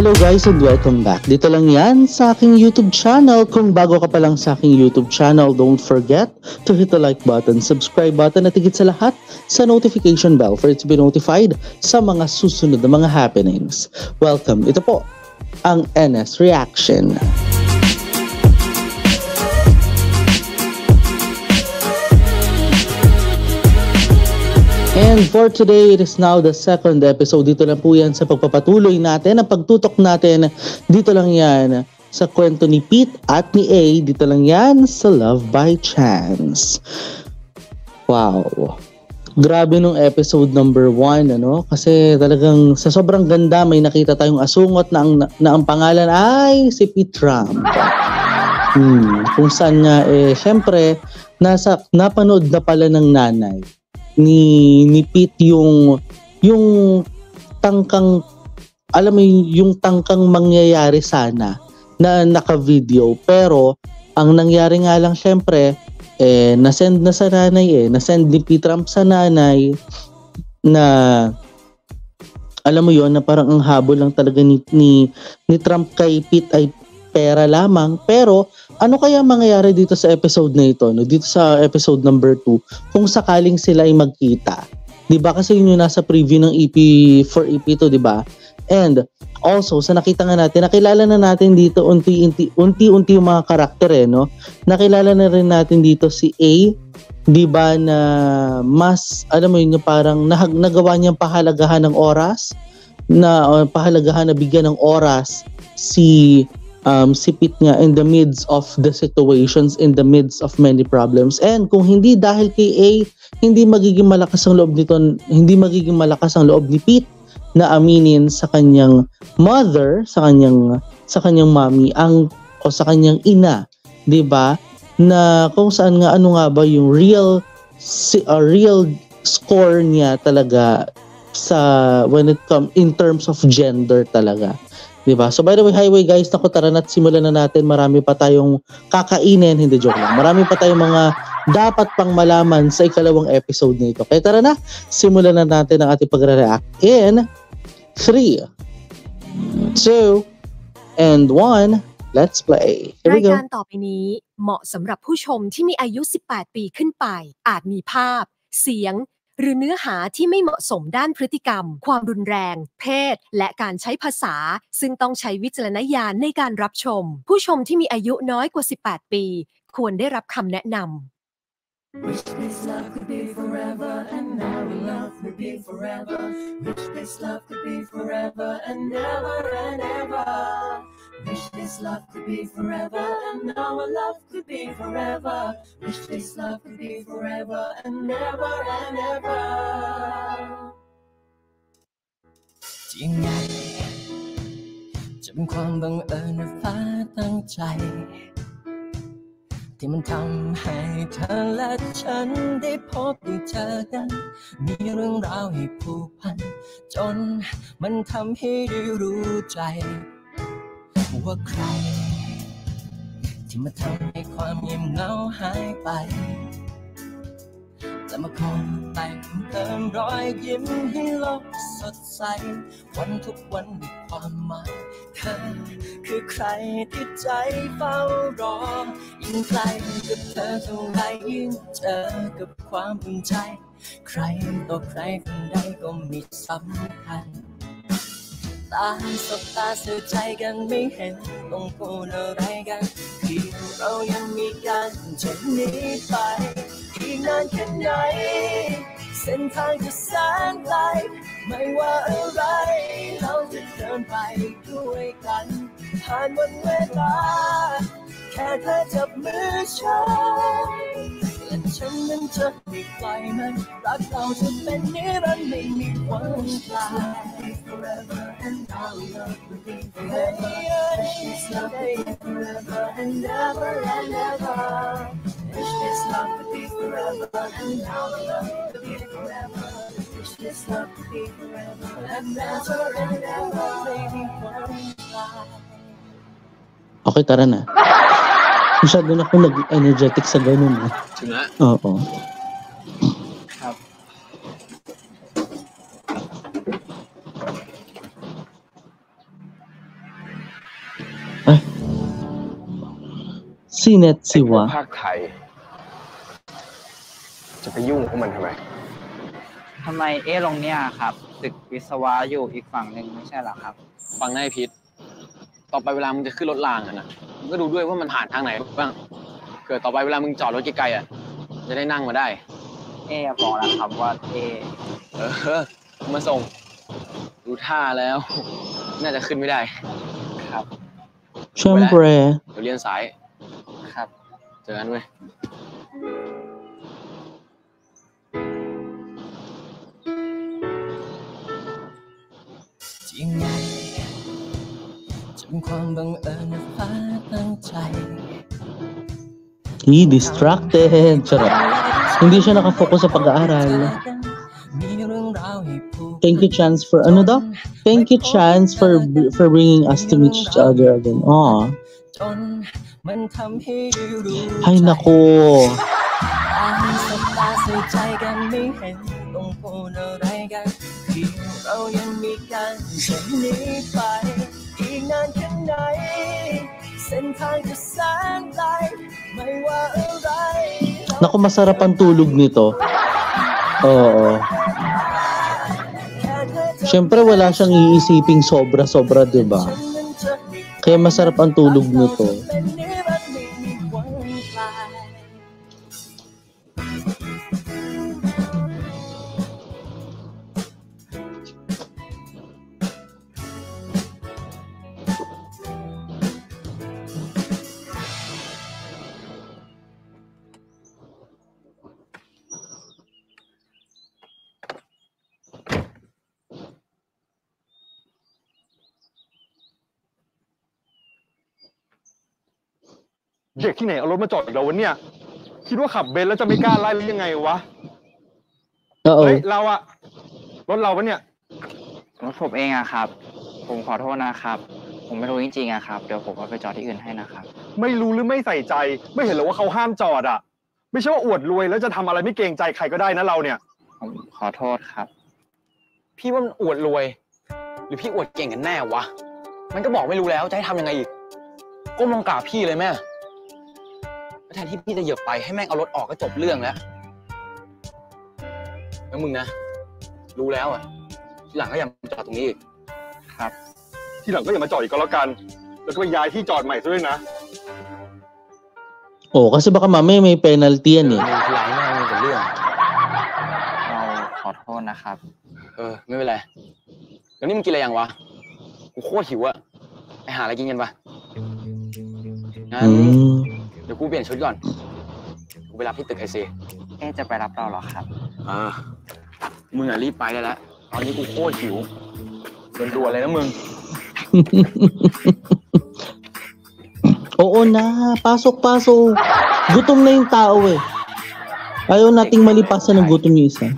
Hello guys and welcome back. Dito lang yan sa aking YouTube channel. Kung bago ka pa lang sa aking YouTube channel, don't forget to hit the like button, subscribe button at higit sa lahat sa notification bell for it to be notified sa mga susunod na mga happenings. Welcome. Ito po ang NS Reaction. And for today, it is now the second episode. Dito lang po yan sa pagpapatuloy natin, ang pagtutok natin. Dito lang yan sa kwento ni Pete at ni A. Dito lang yan sa Love by Chance. Wow. Grabe nung episode number 1, ano? Kasi talagang sa sobrang ganda, may nakita tayong asungot na ang pangalan ay si Pete Trump. Kung saan nga, syempre, napanood na pala ng nanay ni Pete yung tangkang, alam mo yung tangkang mangyayari sana na naka-video, pero ang nangyari nga lang syempre nasend na sa nanay nasend ni Pete Trump sa nanay na alam mo yon na parang ang habol lang talaga ni Trump kay Pete ay pera lamang. Pero ano kaya mangyayari dito sa episode na ito, no? Dito sa episode number 2 kung sakaling sila ay magkita, 'di ba? Kasi yun yung nasa preview ng EP for EP2, 'di ba? And also sa nakita nga natin, nakilala na natin dito unti-unti yung mga karakter no. Nakilala na rin natin dito si A, 'di ba, na mas alam mo yun, parang nagawa niyang pahalagahan ng oras, pahalagahan na bigyan ng oras si Pete nga in the midst of the situations, in the midst of many problems. And kung hindi dahil kay A, hindi magiging malakas ang loob ni Pete na aminin sa kanyang mother, sa kanyang mommy, sa kanyang ina, 'di ba? Na kung saan nga, ano nga ba yung real score niya talaga when it comes in terms of gender talaga. Diba? So by the way, highway guys, naku, tara na't simulan na natin. Marami pa tayong kakainin, hindi joke lang. Marami pa tayong mga dapat pang malaman sa ikalawang episode na ito. Kaya tara na, simulan na natin ang ating pagre-react in 3, 2, and 1. Let's play. Here we go. รายการต่อไปนี้เหมาะสำหรับผู้ชมที่มีอายุ 18 ปีขึ้นไปอาจมีภาพเสียงหรือเนื้อหาที่ไม่เหมาะสมด้านพฤติกรรมความรุนแรงเพศและการใช้ภาษาซึ่งต้องใช้วิจารณญาณในการรับชมผู้ชมที่มีอายุน้อยกว่า 18 ปีควรได้รับคำแนะนำ Wish this love could be forever and our love could be forever. Wish this love could be forever and never and ever. Wish this love could be forever and our love could be forever. Wish this love could be forever and never and ever. จริงไงจะเป็นความบังเอิญหรือฟ้าตั้งใจที่มันทำให้เธอและฉันได้พบได้เจอกันมีเรื่องราวให้ผูกพันจนมันทำให้ได้รู้ใจว่าใครที่มาทำให้ความเงียบเหงาหายไปและมาคอยแต่งเติมรอยยิ้มให้โลกสดใสวันทุกวันมีความหมายเธอคือใครที่ใจเฝ้ารอยิ่งใกล้กับเธอเท่าไรยิ่งเจอกับความอุ่นใจใครต่อใครคนใดก็มีสำคัญตาสบตาสื่อใจกันไม่เห็นต้องพูดอะไรกันที่เรายังมีกันจะหนีไปอีกนานแค่ไหนเส้นทางจะแสนไกลไม่ว่าอะไรเราจะเดินไปด้วยกันผ่านวันเวลาแค่เธอจับมือฉันและฉันนั้นจะไม่ปล่อยมันรักเราจะเป็นนิรันดร์ไม่มีวันคลาย Forever and our love will be forever. This love will be forever and never and ever. Wish this love could be forever and our love could be forever. Wish this love could be forever and never and ever. Maybe one time. Okay, tara na. Masyado na akong nag-energetic sa ganun. Sige. Oo. Si Net ไอ้พวก Siwa ภาคไทย จะไปยุ่งกับมันทำไม ทำไมลงเนี่ยครับตึกวิศวะอยู่อีกฝั่งหนึ่งไม่ใช่เหรอครับ ฟังนายพิษต่อไปเวลามึงจะขึ้นรถรางอะนะมึงก็ดูด้วยว่ามันผ่านทางไหนบ้างเกิดต่อไปเวลามึงจอดรถไกลๆอ่ะจะได้นั่งมาได้ บอกแล้วครับว่ามาส่งดูท่าแล้ว น่าจะขึ้นไม่ได้ ครับ Syempre เดี๋ยวเรียนสาย ครับ เจอกันเว้ย จริงไงจำความบังเอิญและฟ้าตั้งใจ He distracted. Charot. Hindi siya nakafocus sa pag-aaral. มีเรื่องราวให้ผูก Thank you, Chance, for ano daw? Thank you, Chance, for bringing us to meet each other again. Aw. จนมันทำให้รู้ Ay, nako. อ่านสบตาใส่ใจกันไม่เห็นต้องพูดอะไรกันเพียงเรายังมีกันจะหนีไปอีกนานแค่ไหนเส้นทางจะแสนไกลไม่ว่าอะไร Naku, masarap ang tulog nito. Oo. Siyempre, wala siyang iisiping sobra-sobra, diba? Kaya masarap ang tulog nito.เด็กที่ไหนเอารถมาจอดอีกแล้ววะเนี่ย คิดว่าขับเบนซ์แล้วจะไม่กล้าไล่หรือยังไงวะ Oo. เฮ้ยเราอะรถเราปะเนี่ย รถผมเองอะครับ ผมขอโทษนะครับ ผมไม่รู้จริงๆอะครับ เดี๋ยวผมเอาไปจอดที่อื่นให้นะครับ ไม่รู้หรือไม่ใส่ใจ ไม่เห็นเหรอว่าเขาห้ามจอดอะไม่ใช่ว่าอวดรวยแล้วจะทำอะไรไม่เกรงใจใครก็ได้นะเราเนี่ย ผมขอโทษครับ พี่ว่ามันอวดรวย หรือพี่อวดเก่งกันแน่วะมันก็บอกไม่รู้แล้วจะให้ทำยังไงอีกก้มลงกราบพี่เลยแม่แทนที่พี่จะเหยียบไปให้แม่งเอารถออกก็จบเรื่องแล้วมึงนะรู้แล้วอ่ะทีหลังก็อย่ามาจอดตรงนี้อีก ครับ ทีหลังก็อย่ามาจอดอีกก็แล้วกัน แล้วก็ไปย้ายที่จอดใหม่ซะด้วยนะ Oh, kasi baka mamaya may penalty yan eh. ทีหลังแม่งมีแต่เรื่อง เราขอโทษนะครับ ไม่เป็นไรแล้วนี่มึงกินอะไรยังวะกูโคตรหิวอะไปหาอะไรกินกันปะงั้น เดี๋ยวกูเปลี่ยนชุดก่อนกูไปรับที่ตึกไอซีจะไปรับเราเหรอครับ มึงรีบไปได้แล้วตอนนี้กูโคตรหิวด่วนๆเลยนะมึง Oo na, pasok. Gutom na yung tao eh. Ayaw nating malipasan ng gutom yung isa.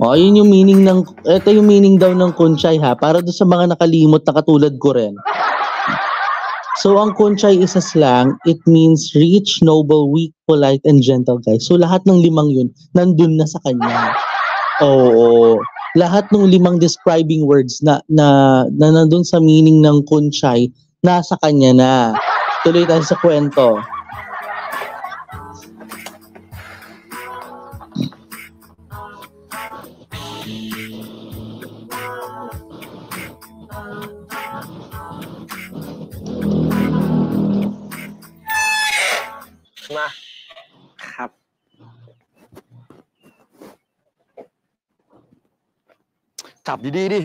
Oh, yun yung meaning ng, ito yung meaning daw ng kunchay ha, para doon sa mga nakalimot na katulad ko rin. So, ang kunchay is a slang, it means rich, noble, weak, polite, and gentle guys. So, lahat ng limang yun, nandun na sa kanya. Oo. Lahat ng limang describing words na nandun sa meaning ng kunchay, nasa kanya na. Tuloy tayo sa kwento. Ma. ครับ จับดีๆดิ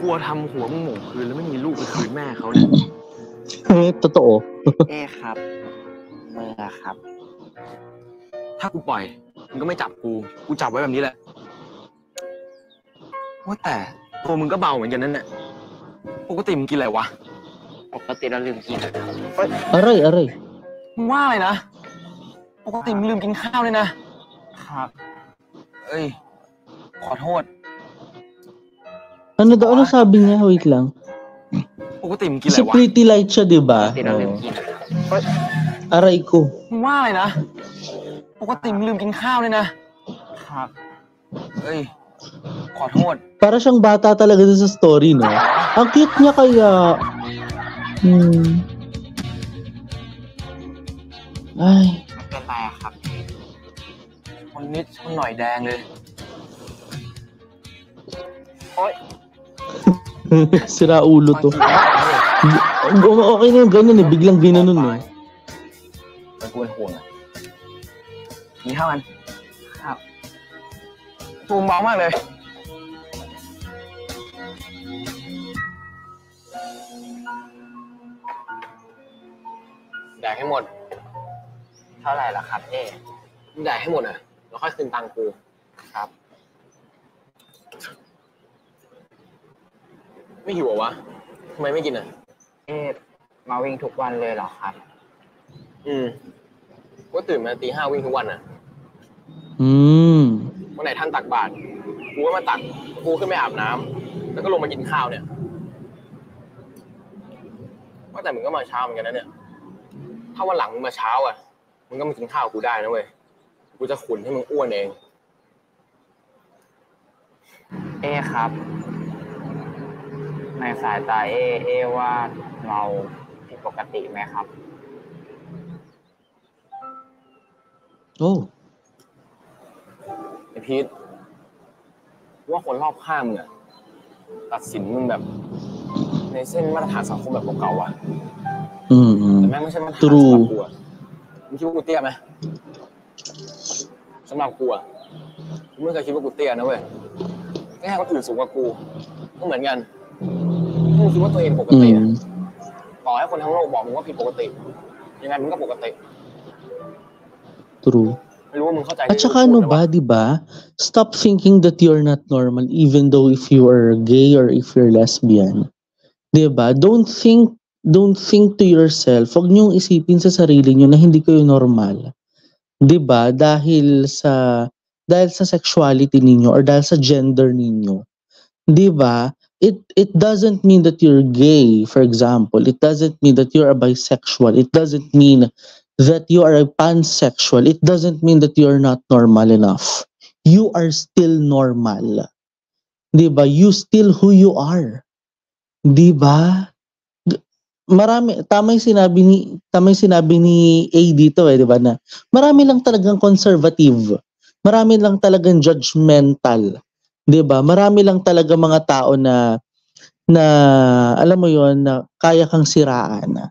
กลัวทำหัวมึงหม่งคืนแล้วไม่มีลูกไปคืนแม่เขาเนี่ย Totoo. ครับมือครับ ถ้ากูปล่อยมึงก็ไม่จับกูจับไว้แบบนี้แหละว่าแต่ตัวมึงก็เบาเหมือนกันนั่นแหละปกติมึงกินอะไรวะ ปกติเราลืมกิน Aray. มึงว่าอะไรนะปกติมึงลืมกินข้าวเลยนะครับ เอ้ยขอโทษ Ano daw? Ano sabi niya? Wait lang. ปกติมึงกินอะไร Kasi วะ pretty light siya, di ba? ปกติเราลืมกิน Aray ko. มึงว่าอะไรนะปกติมึงลืมกินข้าวเลยนะครับ เอ้ยขอโทษ Para siyang bata talaga dun sa story, no? Ang cute niya kaya. Ay. ไม่เป็นไรครับ คนนิดคนหน่อยแดงเลย โอ๊ย Sira ulo to. Okay na yung ganyan eh. Biglang ginanon eh. แต่กูเป็นห่วงอ่ะมีข้าวมัน ครับ ปูเบามากเลย แดกให้หมด เท่าไหร่ล่ะครับเอ๊ มึงแดกให้หมดอ่ะแล้วค่อยคืนตังค์กู ครับ ไม่หิวเหรอวะทำไมไม่กินอ่ะ เอ๊มาวิ่งทุกวันเลยเหรอครับ กูตื่นมาตี 5วิ่งทุกวันอ่ะ วันไหนท่านตักบาตรกูก็มาตัก กูขึ้นไปอาบน้ำแล้วก็ลงมากินข้าวเนี่ย ว่าแต่มึงก็มาเช้าเหมือนกันนะเนี่ย ถ้าวันหลังมึงมาเช้าอ่ะ มึงก็มากินข้าวกูได้นะเว้ย กูจะขุนให้มึงอ้วนเอง เอ๊ครับ ในสายตาเอ๊ว่าเราผิดปกติไหมครับ Oh. ไอพีทว่าคนรอบข้างมึงอะตัดสินมึงแบบ ในเส้นมาตรฐานสังคมแบบเก่าๆอ่ะ แต่แม่งไม่ใช่มาตรฐานสำหรับกูอะมึงคิดว่ากูเตี้ยไหมสำหรับกูอะกูไม่เคยคิดว่ากูเตี้ยนะเว้ยแค่คนอื่นสูงกว่ากูก็เหมือนกันถ้ามึงคิดว่าตัวเองปกติอะต่อให้คนทั้งโลกบอกมึงว่าผิดปกติยังไงมึงก็ปกติ True. ไม่รู้ว่ามึงเข้าใจ At saka ano ba, di ba? Stop thinking that you're not normal even though if you are gay or if you're lesbian. Di ba? Don't think to yourself, huwag niyong isipin sa sarili niyo na hindi kayo normal. Di ba? Dahil sa sexuality ninyo or dahil sa gender ninyo. Di ba? It doesn't mean that you're gay, for example. It doesn't mean that you're a bisexual. It doesn't mean that you are a pansexual. It doesn't mean that you're not normal enough. You are still normal. Diba? You still who you are. Diba? Tama yung sinabi ni A dito eh, diba na? Marami lang talagang conservative. Marami lang talagang judgmental. Diba? Marami lang talaga mga tao na alam mo yon na kaya kang siraan.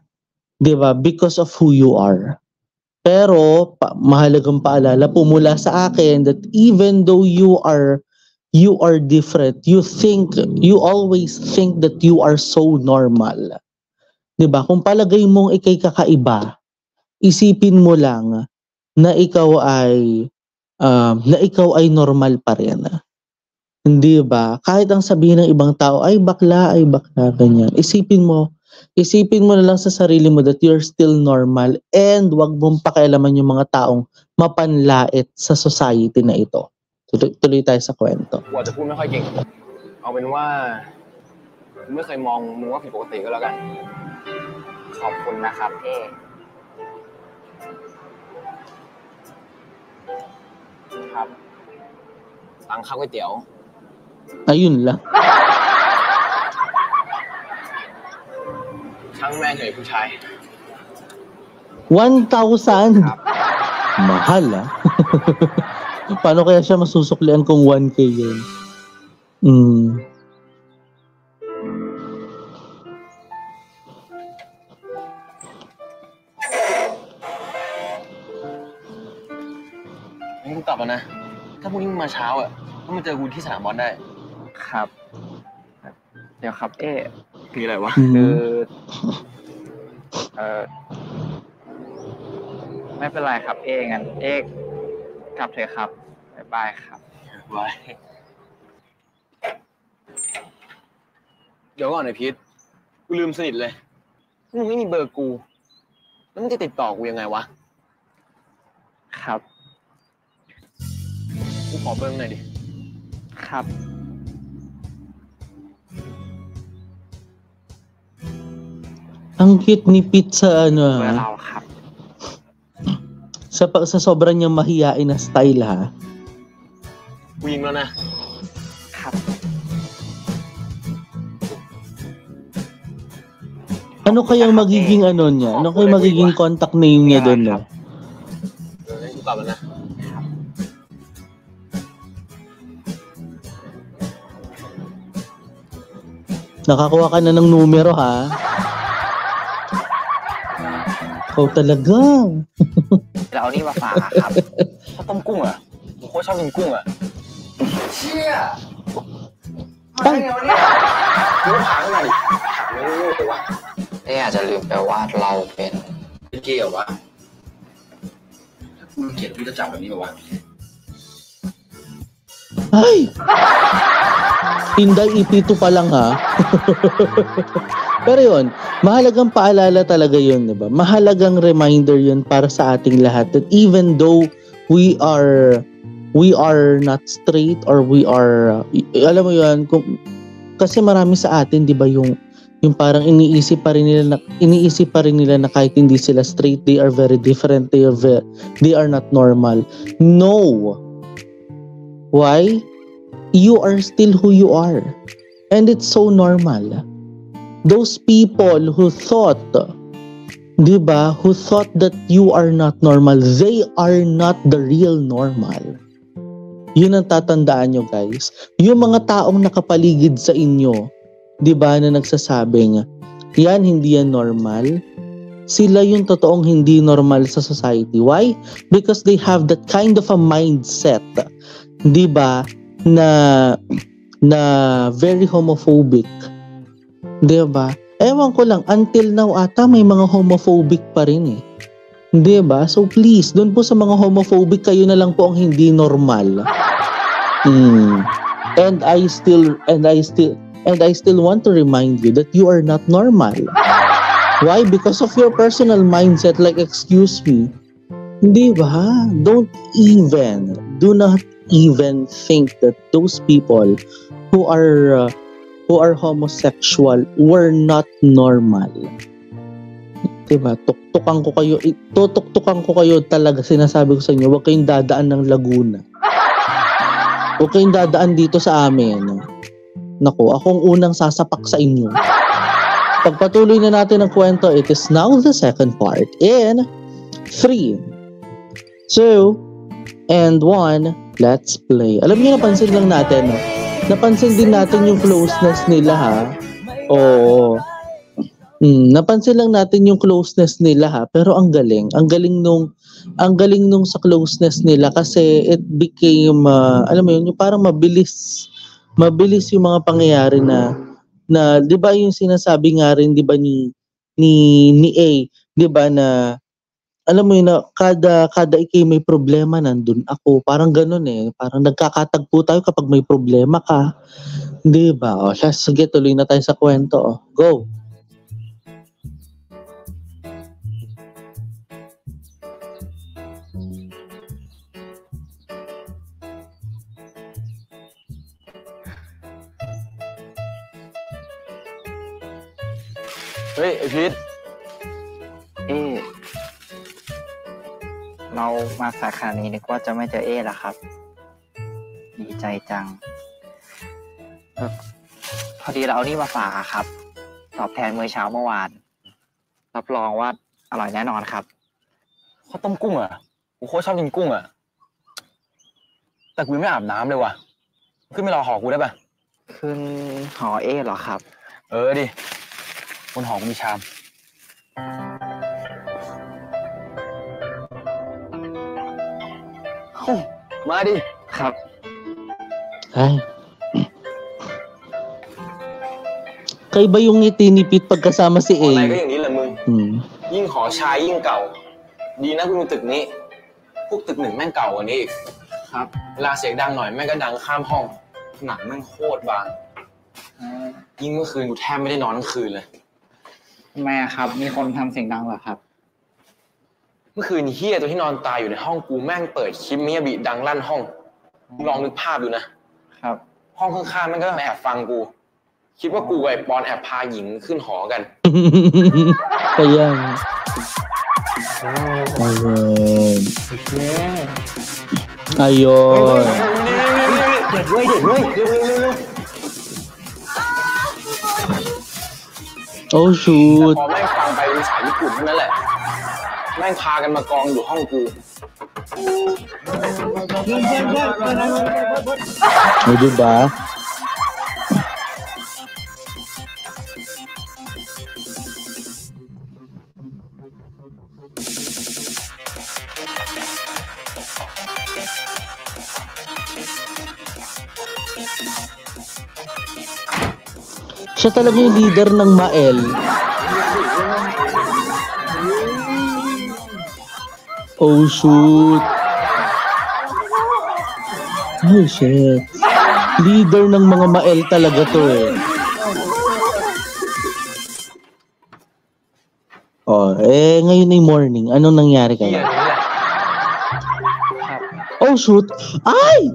Diba? Because of who you are. Pero mahalagang paalala po mula sa akin that even though you are different, you always think that you are so normal. Diba? Kung palagay mong ikay kakaiba, isipin mo lang na ikaw ay normal pa rin. Hindi ba? Kahit ang sabihin ng ibang tao, ay bakla, ganyan. Isipin mo na lang sa sarili mo that you're still normal and wag mong pakialaman yung mga taong mapanlait sa society na ito. Tuloy tayo sa kwento. กูอาจจะพูดไม่ค่อยเก่ง เอาเป็นว่ากูไม่เคยมองมึงว่าผิดปกติก็แล้วกัน ขอบคุณนะครับเอ๊ ครับ ตังค่าก๋วยเตี๋ยว Ayun lang. ช่างแม่งเลยผู้ชาย 1,000? Mahal ah. Paano kaya siya masusuklian kung 1K yun?นี่กูกลับแล้วนะ ถ้าพรุ่งนี้มึงมาเช้าอ่ะก็มาเจอกูที่สนามบอลได้ ครับ เดี๋ยวครับเอ๊ มีอะไรวะ คือไม่เป็นไรครับเอ๊งั้นเอ๊กลับเถอะครับบ๊ายบายครับ ไว้ เดี๋ยวก่อนไอ้พีทกูลืมสนิทเลยมึงไม่มีเบอร์กู แล้วมึงจะติดต่อกูยังไงวะ ครับ กูขอเบอร์มึงหน่อยดิ ครับ Ang cute ni Pete sa ano เบอร์ ha. เราครับ Sa sobrang niyang mahiyain na style ha. กูยิงแล้วนะ ครับ Ano kayang magiging ano niya? Ano kayang magiging contact name niya doon no? กลับแล้วนะNakakuha ka na ng numero, ha? Ikaw talaga. เราเอานี่มาฝากอะครับ ข้าวต้มกุ้งอ่ะผมโคตรชอบกินกุ้งอ่ะเชี่ยมาได้ไงวะเนี่ยกูถามหน่อยถามไม่รู้เลยวะ เอ๊ะอาจจะลืมไปว่าเราเป็น เป็นเกย์เหรอวะถ้ากูเกลียดกูจะจับแบบนี้เหรอวะ Ay! Inday ipito pa lang, ha? Pero yun, mahalagang paalala talaga yun, diba? Mahalagang reminder yun para sa ating lahat that even though we are not straight or we are, alam mo yun, kasi marami sa atin, diba, yung parang iniisip pa rin nila na kahit hindi sila straight, they are very different, they are not normal. No! Why? You are still who you are. And it's so normal. Those people who thought, diba, who thought that you are not normal, they are not the real normal. Yun ang tatandaan nyo, guys. Yung mga taong nakapaligid sa inyo, diba, na nagsasabing, yan, hindi yan normal. Sila yung totoong hindi normal sa society. Why? Because they have that kind of a mindset, diba, na very homophobic. Diba? Ewan ko lang, until now ata may mga homophobic pa rin eh. Diba? So please, doon po sa mga homophobic, kayo na lang po ang hindi normal. And I still want to remind you that you are not normal. Why? Because of your personal mindset, like, excuse me. Diba? Do not even think that those people who are homosexual were not normal. Diba? Tutuktukan ko kayo talaga, sinasabi ko sa inyo, huwag kayong dadaan ng Laguna. Huwag kayong dadaan dito sa amin. Naku, akong unang sasapak sa inyo. Pagpatuloy na natin ang kwento, it is now the second part in 3, 2, and 1, let's play. Alam niyo, napansin lang natin, no? Napansin din natin yung closeness nila, ha? Oo. Napansin lang natin yung closeness nila, ha? Pero ang galing nung sa closeness nila kasi it became, alam mo yun, yung parang mabilis yung mga pangyayari na 'di ba yung sinasabi nga rin 'di ba ni A, 'di ba, na alam mo yun, na kada ikay may problema nandun ako, parang ganun eh, parang nagkakatagpo tayo kapag may problema ka, 'di ba? O siya, sige, tuloy na tayo sa kwento. O, go.เฮ้ยไอพีท เอ๊ะเรามาสาขานี้นึกว่าจะไม่เจอเอ๊ะละครับ ดีใจจังพอดีเราเอานี่มาฝากอะครับ ตอบแทนมื้อเช้าเมื่อวาน รับรองว่าอร่อยแน่นอนครับ ข้าวต้มกุ้งอ่ะกูโคตรชอบกินกุ้งอ่ะแต่กูไม่อาบน้ำเลยว่ะขึ้นไปรอหอกูได้ป่ะ ขึ้นหอเอ๊ะเหรอครับ ดิบนหอกูมีชามมาดิ ครับ Ay. Kaiba yung ngiti ni Pete pagkasama si หอ A. ไหนก็อย่างนี้แหละมึง ยิ่งหอชายยิ่งเก่า ดีนะกูมีตึกนี้ พวกตึกหนึ่งแม่งเก่ากว่านี้อีก ครับ เวลาเสียงดังหน่อยแม่งก็ดังข้ามห้องผนังแม่งโคตรบางยิ่งเมื่อคืนกูแทบไม่ได้นอนทั้งคืนเลย ทำไมอะครับ มีคนทำเสียงดังเหรอครับ เมื่อคืนเฮียตัวที่นอนตายอยู่ในห้องกูแม่งเปิดคลิปมิยาบิดังลั่นห้องลองนึกภาพดูนะครับ ห้องข้างๆแม่งก็มาแอบฟังกูคิดว่ากูกับไอ้ปอนแอบพาหญิงขึ้นหอกัน Kaya. Ayun. Ayun. เด็ดด้วยเร็ว Oh แต่ shoot. พอแม่งฟังไปเป็นภาษาญี่ปุ่นเท่านั้นแหละแม่งพากันมากองอยู่ห้องกู O, diba? Siya talaga yung leader ng Mael. Oh, shoot. Oh, shit. Leader ng mga Mael talaga to eh. Oh, ngayon ay morning. Anong nangyari kaya? Oh, shoot. Ay!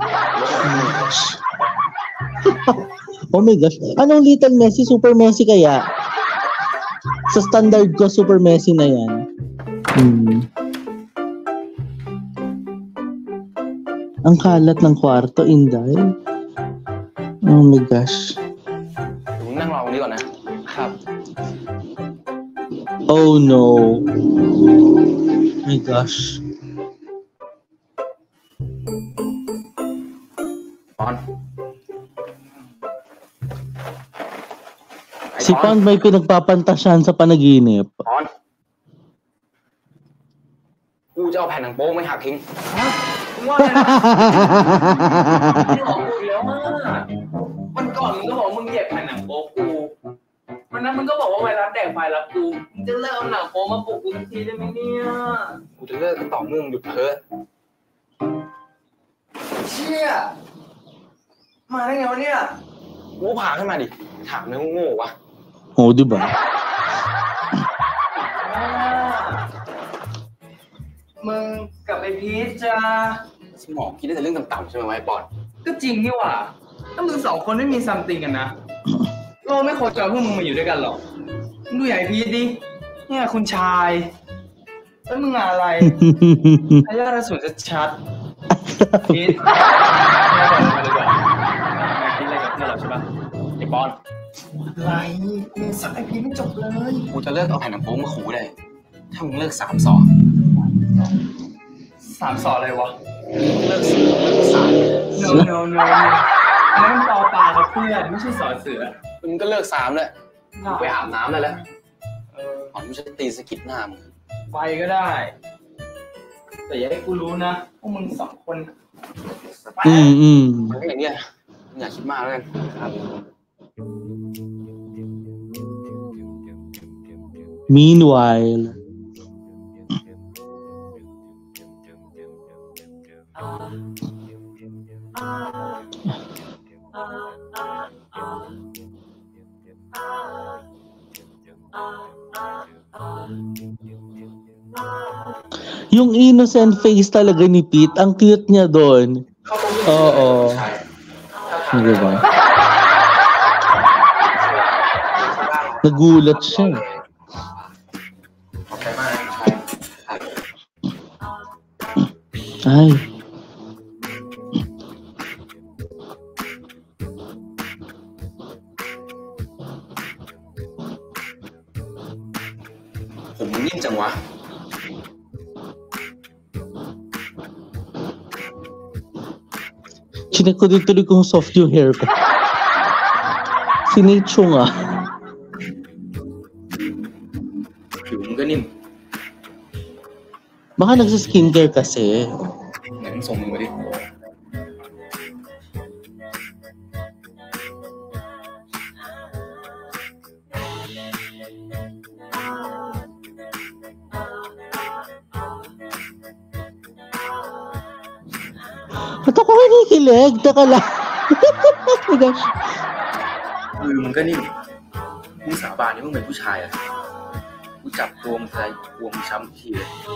Oh my gosh. Anong Little Messi? Super Messi kaya? Sa standard ko, Super Messi na yan. Ang kalat ng kwarto, Inday. Oh my gosh. ผมนั่งรอตรงนี้ก่อนนะ ครับ Oh no. My gosh. ปอน Si Pond may pinagpapantasyan sa panaginip. ปอน กูจะเอาแผ่นหนังโป๊ไม่หักทิ้งมึงว่าไงนะไม่หลอกกูแล้วอ่ะวันก่อนมึงก็บอกมึงเหยียบแผ่นหนังโป๊กูวันนั้นมึงก็บอกว่าไวรัสแดกไฟรับกูมึงจะเลิกเอาหนังโป๊มาปลุกกูสักทีได้ไหมเนี่ยกูจะเลิกก็ต่อเมื่อมึงหยุดเพ้อเชี่ยมาได้ไงวะเนี่ยกูพาขึ้นมาดิถามเนื้อโง่วะ Oh, di ba? มึงกับไอพีชจะสมองคิดได้แต่เรื่องต่ำๆใช่ไหมไว้ปอนก็จริงนี่หว่าถ้ามึงสองคนไม่มีซัมติงกันนะโลกไม่โคจรพวกมึงมาอยู่ด้วยกันหรอกมึงดูใหญ่พีชดิเนี่ยคุณชายแล้วมึงอะไรทายาทอสูรชัดพีชไม่บอกมาดีกว่าคิดอะไรกับเพื่อนเราใช่ปะไอปอนอะไรมึงสั่งไอพีชไม่จบเลยกูจะเลิกเอาแผ่นหนังโป๊มาขู่เลยถ้ามึงเลิก3 สอ3 สออะไรวะเลิกสาม no อันนั้นปอปลากับเพื่อนไม่ใช่สอเสือมึงก็เลิก3เลยไปอาบน้ำได้แล้วผมจะตีสกิดหน้ามึงไปก็ได้แต่อย่าให้กูรู้นะพวกมึง2 คนไปมันก็อย่างเนี้ยอย่าคิดมากแล้วกันครับ Meanwhile, yung innocent face talaga ni Pete, ang cute niya doon. Oo. Di ba? Nagulat siya. Ay. Hindi chẳng quá. Chinek ko din tuloy kung soft yung hair ko. Sinitso nga. Yung ganim. Baka nagsa-skincare kasi. Nagsong mo rin. Ba't ako kinikilig? Taka lang. Oh my gosh. มึงก็นิ่มมึงสาบานนี่มึงเป็นผู้ชายอ่ะกูจับตัวมึงใส่ตัวมึงช้ำทีเลย มึ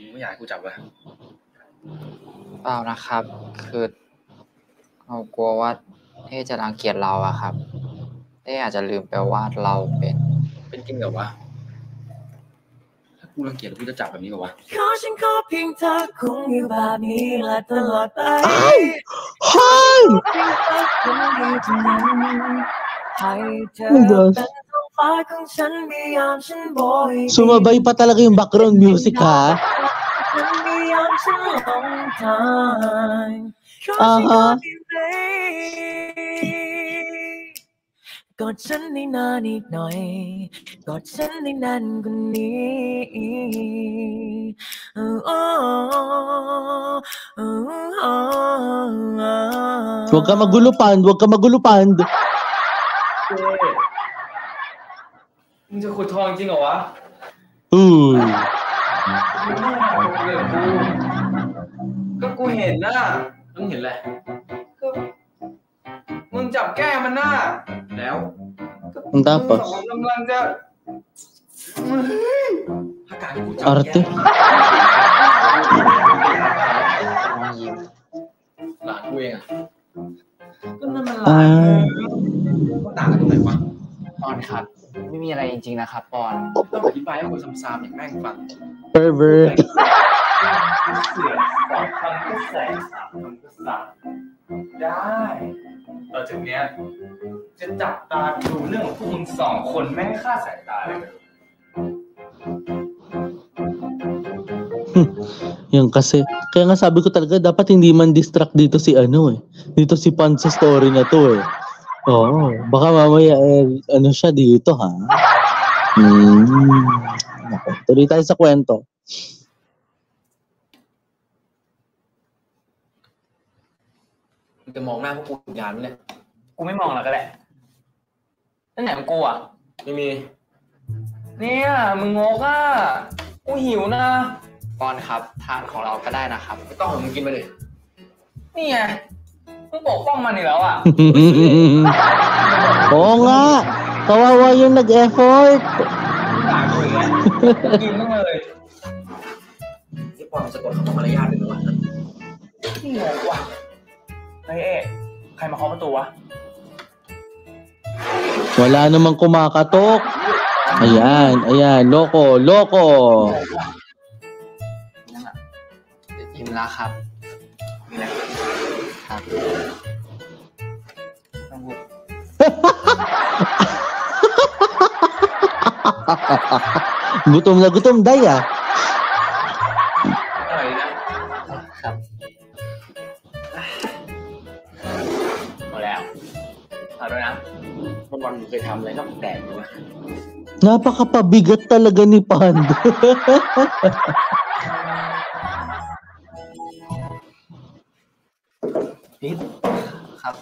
งไม่อยากให้กูจับเลย เปล่านะครับ คือเรากลัวว่าเท่จะรังเกียจเราอะครับเท่อาจจะลืมไปว่าเราเป็น เป็นจริงเหรอวะถ้า กูรังเกียจแล้วกูจะจับแบบนี้เหรอวะ ขอฉันขอเพียงเธอคงอยู่แบบนี้และตลอดไป เฮ้ย คงอยู่ที่นั้นให้เธอ Oh my gosh. เป็นท้องฟ้าของฉันไม่ยอมฉันโบย Sumabay pa talaga yung background music, ha? ฉันไม่ยอมฉันหลงทางขอฉันขอเพียงเธอกอดฉันได้นานอีกหน่อยกอดฉันได้นานกว่านี้ Huwag ka magulo, Pand. Huwag ka magulo, Pand. มึงจะขุดทองจริงเหรอวะ Uy. ก็กูเห็นน่ะมึงเห็นอะไรก็มึงจับแก้มันน่ะแล้ว Ang tapos? มึงกำลังจะถ้าการกูจับ Arte. น้องยิ้ม หลานกูเองอ่ะก็นั่นมันหลานก็ต่างกันตรงไหนวะ ปอนครับ ไม่มีอะไรจริงๆนะครับปอน ต้องอธิบายให้คนซ้ำๆอย่างแม่งฟัง Pervert. เสือสองคำก็แสงสามคำก็สามได้ต่อจากเนี้ยจะจับตาดูเรื่องของพวกมึงสองคนแม่งฆ่าสายตาเลย Yung kasi, kaya nga sabi ko talaga, dapat hindi man distract dito si ano eh. Dito si Pand sa story na to eh. Oo, baka mamaya ano siya dito ha. Nako, tuloy tayo sa kwento. มึงจะมองหน้าพวกกูอีกงานไหมเนี่ย กูไม่มองแล้วก็แหละนั่นไหนของกูอ่ะ ไม่มี เนี่ยมึงงกอ่ะ กูหิวนะ ปอนครับทานของเราก็ได้นะครับ ไม่ต้องของมึงกินไปเลย นี่ไง มึงปกป้องมันอีกแล้วอ่ะ Oo nga, kawawa yung nag-effort. มึงด่ากูอีกแล้วกินต้องเลยที่ปอนมันจะกดคำว่ามารยาทเลยนะวะนี่งงว่ะเฮ้ยเอ๊ะใครมาเคาะประตูวะ Wala namang kumakatok. Ayan, loko. ยิ้มแล้วครับ ครับ Gutom na gutom, day ah. อะไรนะ ครับ หมดแล้วเอาด้วยนะวันๆมึงเคยทำอะไรนอกแดกมั้ย Napakapabigat talaga ni Pand. พีท ครับ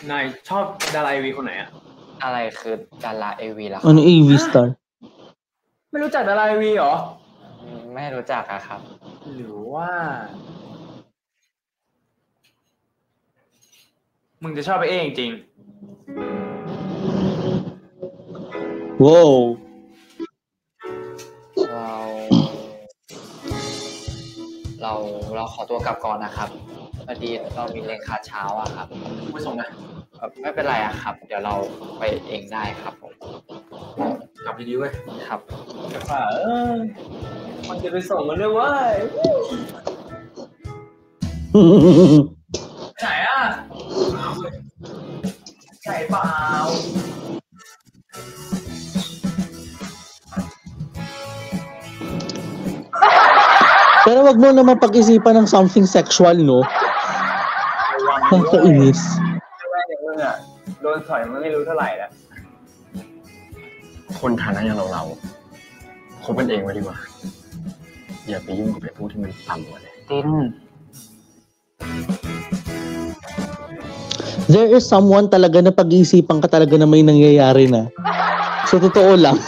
นายชอบดาราวีคนไหนอ่ะ อะไรคือดาราเอวีล่ะครับ Ano AV star? ไม่รู้จักดาราวีเหรอ ไม่รู้จักอะครับ หรือว่า มึงจะชอบไปเองจริง Wow. เราขอตัวกลับก่อนนะครับพอดีเรามีเลขาเช้าอะครับ ไม่ส่งนะ ไม่เป็นไรอะครับ เดี๋ยวเราไปเองได้ครับผม กลับดีๆเว้ย ครับ กลับป่ามันจะไปส่งมันด้วยเว้ยไหนอ่ะใช่เปล่า Pero wag mo naman pag-isipan ng something sexual, no? Nakakainis. แม่อย่างมึงอ่ะโดนถอยมันไม่รู้เท่าไหร่แล้ว คนฐานะอย่างเราคบกันเองไว้ดีกว่า อย่าไปยุ่งกับไอ้พวกที่มันต่ำกว่าเลย ติน There is someone talaga na pag-iisipan ka talaga na may nangyayari na. Sa totoo lang.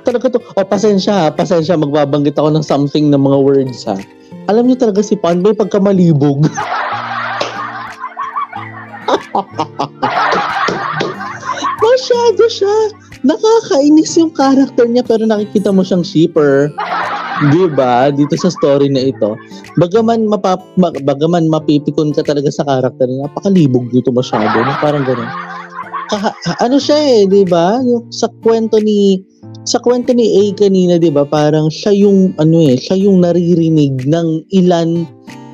Talaga to. Pasensya, magbabanggit ako ng something ng mga words ha. Alam niyo talaga si Pan may pagkamalibog. Masyado siya. Nakakainis yung character niya pero nakikita mo siyang shipper. Diba? Dito sa story na ito. Bagaman mapipikon ka talaga sa character niya, napakalibog dito masyado. Parang gano'n. Ano siya eh, diba? Yung sa kwento ni sa kwento ni A kanina, 'di ba, parang siya yung siya yung naririnig ng ilan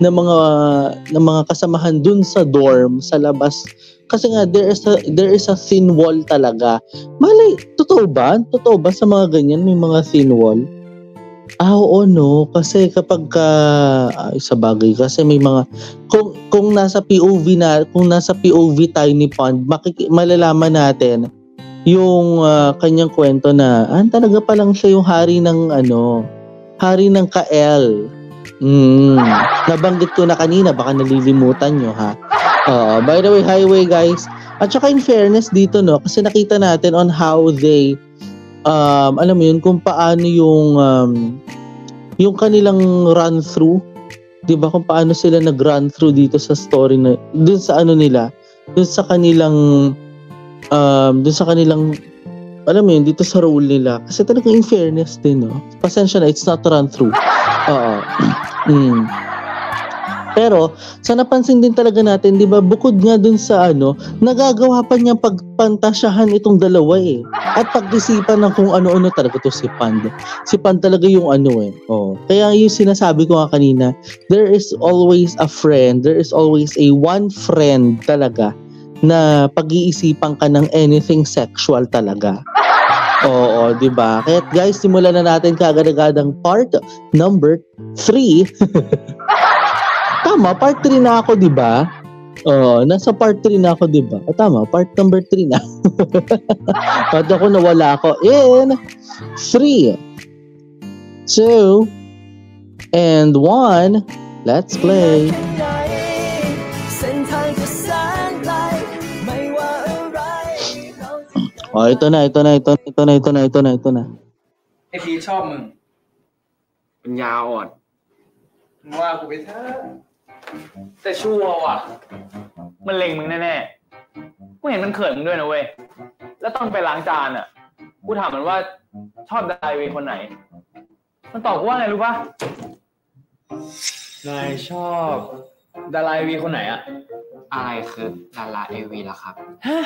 na mga kasamahan dun sa dorm sa labas. Kasi nga there is a thin wall talaga. Malay, totoo ba? Totoo ba sa mga ganyan may mga thin wall? Oo, no, kasi kapag sa bagay kasi may mga kung nasa POV tayo ni Pond, malalaman natin yung kanyang kwento na talaga palang siya yung hari ng Kael. Nabanggit ko na kanina, baka nalilimutan nyo ha. By the way, highway guys. At saka in fairness dito, no, kasi nakita natin on how they alam mo yun, kung paano yung kanilang run through, 'di ba, kung paano sila nag-run through dito sa story na dun sa kanilang alam mo yun, dito sa role nila. Kasi talagang in fairness din, no? Pasensya na, it's not run through. Pero, sa napansin din talaga natin, di ba, bukod nga dun sa nagagawa pa niyang pagpantasyahan itong dalawa eh. At pag-isipan ng kung ano-ano talaga to si Pand. Si Pand talaga yung Kaya yung sinasabi ko nga kanina, there is always a friend, there is always a one friend talaga na pag-iisipan ka ng anything sexual talaga. Oo, 'di ba? Kaya guys, simulan na natin kaagad-agadang part number 3. Tama, part 3 na ako, 'di ba? Nasa part 3 na ako, 'di ba? Tama, part number 3 na. Pag ako nawala ako in 3, 2, and 1. Let's play. Ito na. ไอพีชอบมึง ปัญญาอ่อน มึงว่ากูไปเถอะแต่ชัวร์ว่ะมันเล็งมึงแน่ๆกูเห็นมันเขินมึงด้วยนะเว้ยแล้วตอนไปล้างจานอ่ะกูถามมันว่าชอบดาราวีคนไหนมันตอบกูว่าไงรู้ป่ะนายชอบดาราวีคนไหนอ่ะ อะไรคือดาราเอวีล่ะครับ ฮะ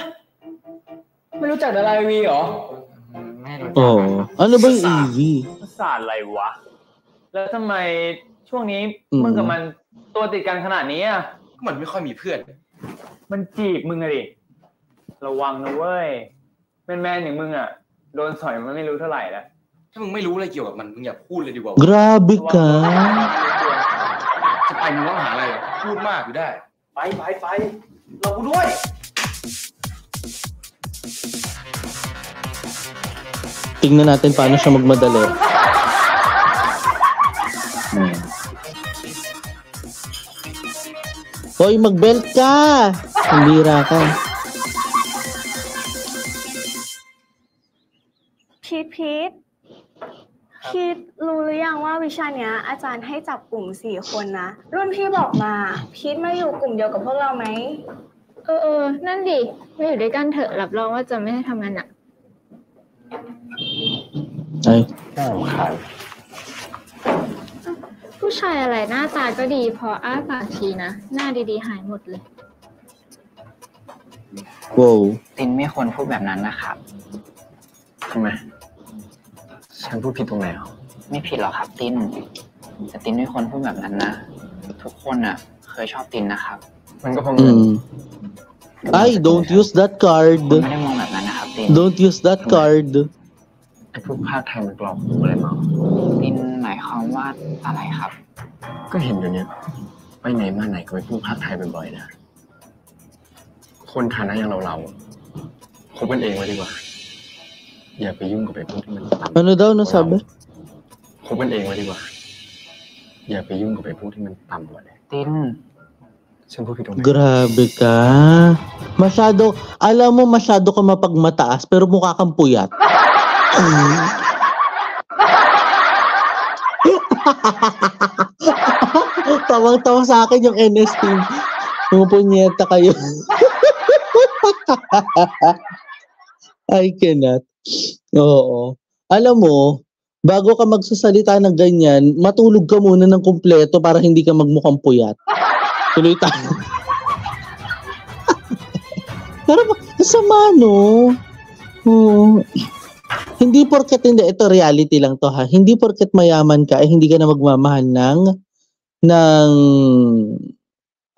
ไม่รู้จักดาราวีเหรอ ไม่รู้จัก ano ba yung EV? ศาสตร์อะไรวะแล้วทำไมช่วงนี้มึงกับมันตัวติดกันขนาดนี้อ่ะก็มันไม่ค่อยมีเพื่อนมันจีบมึงอะดิระวังนะเว้ยแมนๆอย่างมึงอ่ะโดนสอยมันไม่รู้เท่าไหร่แล้วถ้ามึงไม่รู้อะไรเกี่ยวกับมันมึงอย่าพูดเลยดีกว่า Grabe ka. จะไปมึงต้องหาอะไรพูดมากอยู่ได้ไปเรากูด้วย Tingnan natin paano siya magmadali. Hoy, mag-belt ka! Pambira ka. พีทรู้หรือยังว่าวิชาเนี้ยอาจารย์ให้จับกลุ่ม4 คนนะรุ่นพี่บอกมาพีทมาอยู่กลุ่มเดียวกับพวกเราไหมนั่นดิไม่อยู่ด้วยกันเถอะรับรองว่าจะไม่ได้ทำงานหนัก Ay. ผู้ชายอะไรหน้าตาก็ดีพออ้าปากทีนะหน้าดีๆหายหมดเลย Wow. ตินไม่ควรพูดแบบนั้นนะครับ ทำไม ฉันพูดผิดตรงไหนอ่ะ ไม่ผิดหรอกครับตินแต่ตินไม่ควรพูดแบบนั้นนะทุกคนอ่ะเคยชอบตินนะครับ มันก็เพราะเงิน Ay, don't use that card. ผมไม่ได้มองแบบนั้นนะครับติน Don't use that card. ไอ้พวกภาคไทยมันกรอกหูอะไรมา ตินหมายความว่าอะไรครับ ก็เห็นอยู่เนี่ยไปไหนมาไหนก็ไปพูดภาคไทยบ่อยๆนะคนฐานะอย่างเราคบกันเองไว้ดีกว่าอย่าไปยุ่งกับไอ้พวกที่มันต่ำ Ano daw nasabi? คบกันเองไว้ดีกว่าอย่าไปยุ่งกับไอ้พวกที่มันต่ำกว่าเลย ติน ฉันพูดผิดตรงไหน Grabe ka. Alam mo, masyado ka mapagmataas pero mukha kang puyat. Tawang-tawa sa akin yung NS team. Pumupunyeta kayo. I cannot. Oo. Alam mo, bago ka magsasalita ng ganyan, matulog ka muna ng kumpleto para hindi ka magmukhang puyat. Tuloy tayo. Pero masama, no? Oo. Hindi porket hindi, ito reality lang to ha. Hindi porket mayaman ka, hindi ka na magmamahal ng,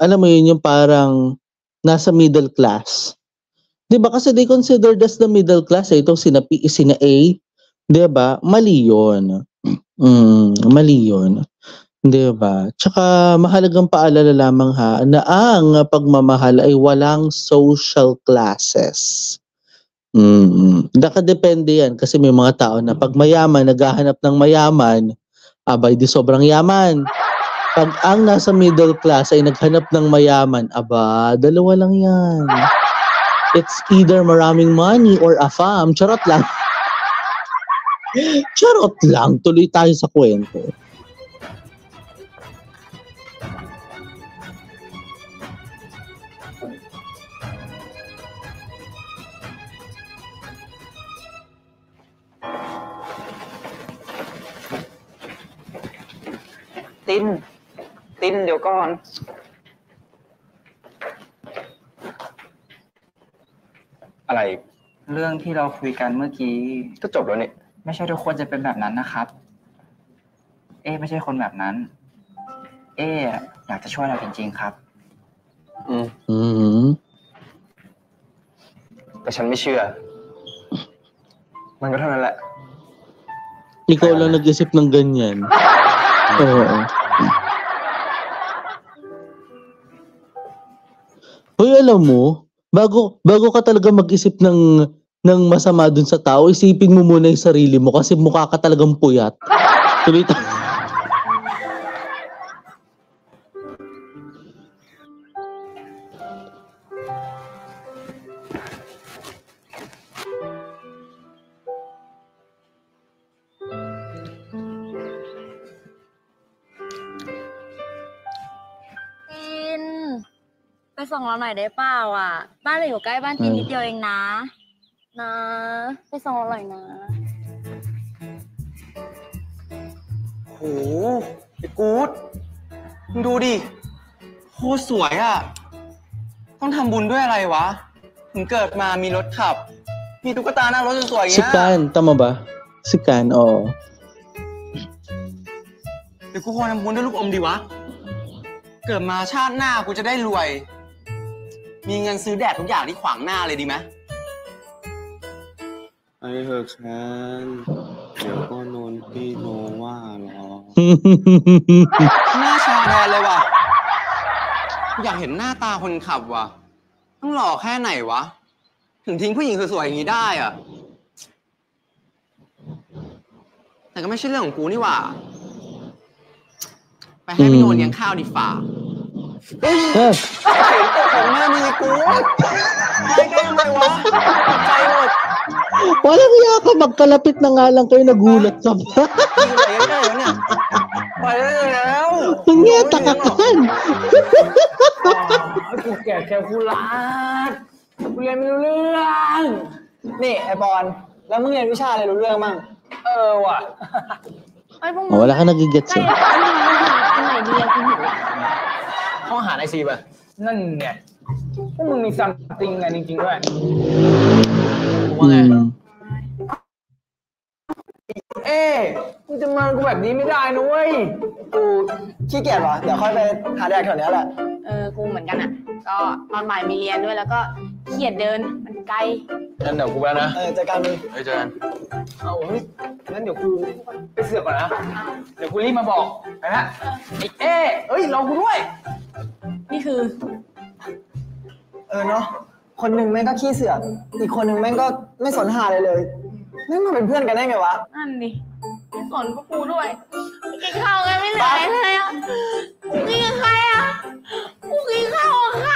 alam mo yun, yung parang nasa middle class. 'Di ba kasi they considered as the middle class itong sina A, 'di ba? Mali 'yun. Mali 'yun. 'Di ba? Tsaka mahalagang paalala lamang ha na ang pagmamahal ay walang social classes. Nakadepende yan kasi may mga tao na pag mayaman naghahanap ng mayaman, abay di sobrang yaman. Pag ang nasa middle class ay naghanap ng mayaman, aba, dalawa lang yan. It's either maraming money or a fam. Charot lang. Charot lang. Tuloy tayo sa kwento.ตินเดี๋ยวก่อนอะไร เรื่องที่เราคุยกันเมื่อกี้ ก็จบแล้วนี่ ไม่ใช่ทุกคนจะเป็นแบบนั้นนะครับไม่ใช่คนแบบนั้นอยากจะช่วยเราจริงๆครับ แต่ฉันไม่เชื่อ มันก็เท่านั้นแหละ Ikaw lang nag-isip ng ganyan. Oo. Hoy, alam mo, bago ka talaga mag-isip ng masama dun sa tao, isipin mo muna yung sarili mo kasi mukha ka talagang puyat. Tuloy tayo.ไปส่งเราหน่อยได้เปล่าอ่ะบ้านเราอยู่ใกล้บ้านจีนนิดเดียวเองนะไปส่งเราหน่อยนะโหไอ้กู๊ดมึงดูดิโคตรสวยอ่ะต้องทำบุญด้วยอะไรวะถึงเกิดมามีรถขับมีตุ๊กตาหน้ารถสวยๆอย่าง Si เงี้ย Kan, tama ba? Si Kan, oo. หรือกูควรทำบุญด้วยลูกอมดีวะเกิดมาชาติหน้ากูจะได้รวยมีเงินซื้อแดดทุกอย่างที่ขวางหน้าเลยดีไหมไอ้เถอะแค้นเดี๋ยวก็โดนพี่โนว่าหรอ หน้าชาแทนเลยว่ะอยากเห็นหน้าตาคนขับว่ะต้องหล่อแค่ไหนวะถึงทิ้งผู้หญิงสวยๆอย่างนี้ได้อะแต่ก็ไม่ใช่เรื่องของกูนี่หว่าไปให้พี่โนเลี้ยงข้าวดีฝ่าเฮ้ยเห็นตัวของแม่มึงไอ้กูไปได้ยังไงวะใจหมด Walang iya ka, magkalapit na nga lang kayo, nagulat ka pa. ไปได้แล้วเนี่ยไปได้แล้ว Punyeta ka kan. กูแก่แค่กูรักกูเรียนไม่รู้เรื่องนี่ไอ้บอลแล้วมึงเรียนวิชาอะไรรู้เรื่องมั่งว่ะ ไอ้พวกมึง Wala ka nagigets ใกล้ eh. อันไหนดีอะคุณหิว ห้องอาหารไอซีป่ะนั่นไงพวกมึงมีซัมติงกันจริงๆด้วยว่าไงมึงจะมากูแบบนี้ไม่ได้นะเว้ยกูขี้เกียจเหรอเดี๋ยวค่อยไปหาแดกแถวนี้แหละ กูเหมือนกันอ่ะก็ตอนบ่ายมีเรียนด้วยแล้วก็เขียดเดินมันไกล งั้นเดี๋ยวกูไปแล้วนะเจอกันมึงเจอกันเอาเฮ้ยงั้นเดี๋ยวกูไปเสือกก่อนนะเดี๋ยวกูรีบมาบอกไปนะไอ้เอ้ยรอกูด้วย นี่คือ เนาะคนหนึ่งแม่งก็ขี้เสือกอีกคนหนึ่งแม่งก็ไม่สนหาเลยแม่งมาเป็นเพื่อนกันได้ไงวะ นั่นดิสอนพวกกูด้วยกินข้าวกันไม่เหลือเลยอ่ะกูกินกับใครอ่ะกูกินข้าวกับใคร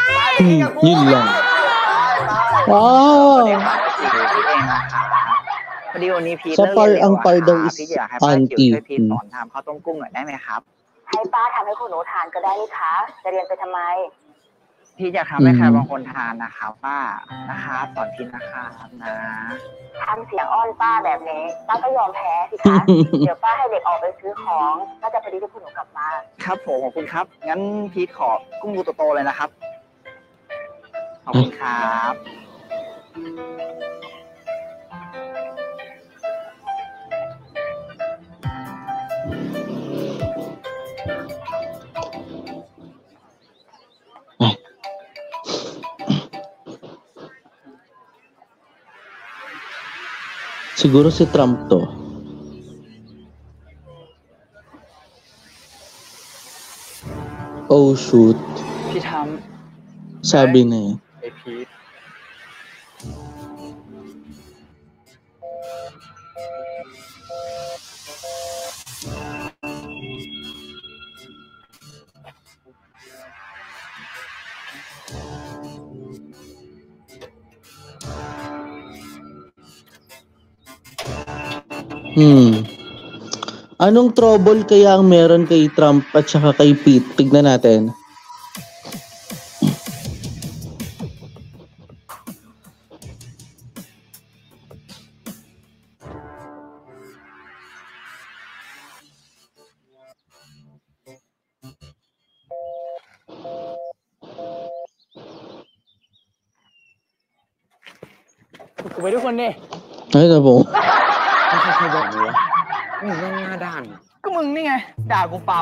Yun lang. พอดีวันนี้พีท Sa เลิกเรียนเร็ว ang อะ par ค daw รับ is พีทอยากให้ป้าจิ๋ว auntie. ช่วยพีทสอนทำข้าวต้มกุ้งหน่อยได้ไหมครับ ให้ป้าทำให้คุณหนูทานก็ได้นี่คะจะเรียนไปทำไม พีทอยากทำให้ใครบางคนทานนะครับป้านะครับสอนพีทนะครับนะ ทำเสียงอ้อนป้าแบบนี้ป้าก็ยอมแพ้สิคะ เดี๋ยวป้าให้เด็กออกไปซื้อของก็จะพอดีที่คุณหนูกลับมา ครับผมขอบคุณครับงั้นพีทขอกุ้งดูโตๆเลยนะครับขอบคุณครับ Siguro si Trump to. Oh shoot. พี่ท Sabi na eh. ำไอพีทAnong trouble kaya ang meron kay Trump at saka kay Pete? Tignan natin.กูไปทุกคนดิ Ay, na po. ใครบอกมึงวะมึงแม่งหน้าด้าน ก็มึงนี่ไง ด่ากูเปล่า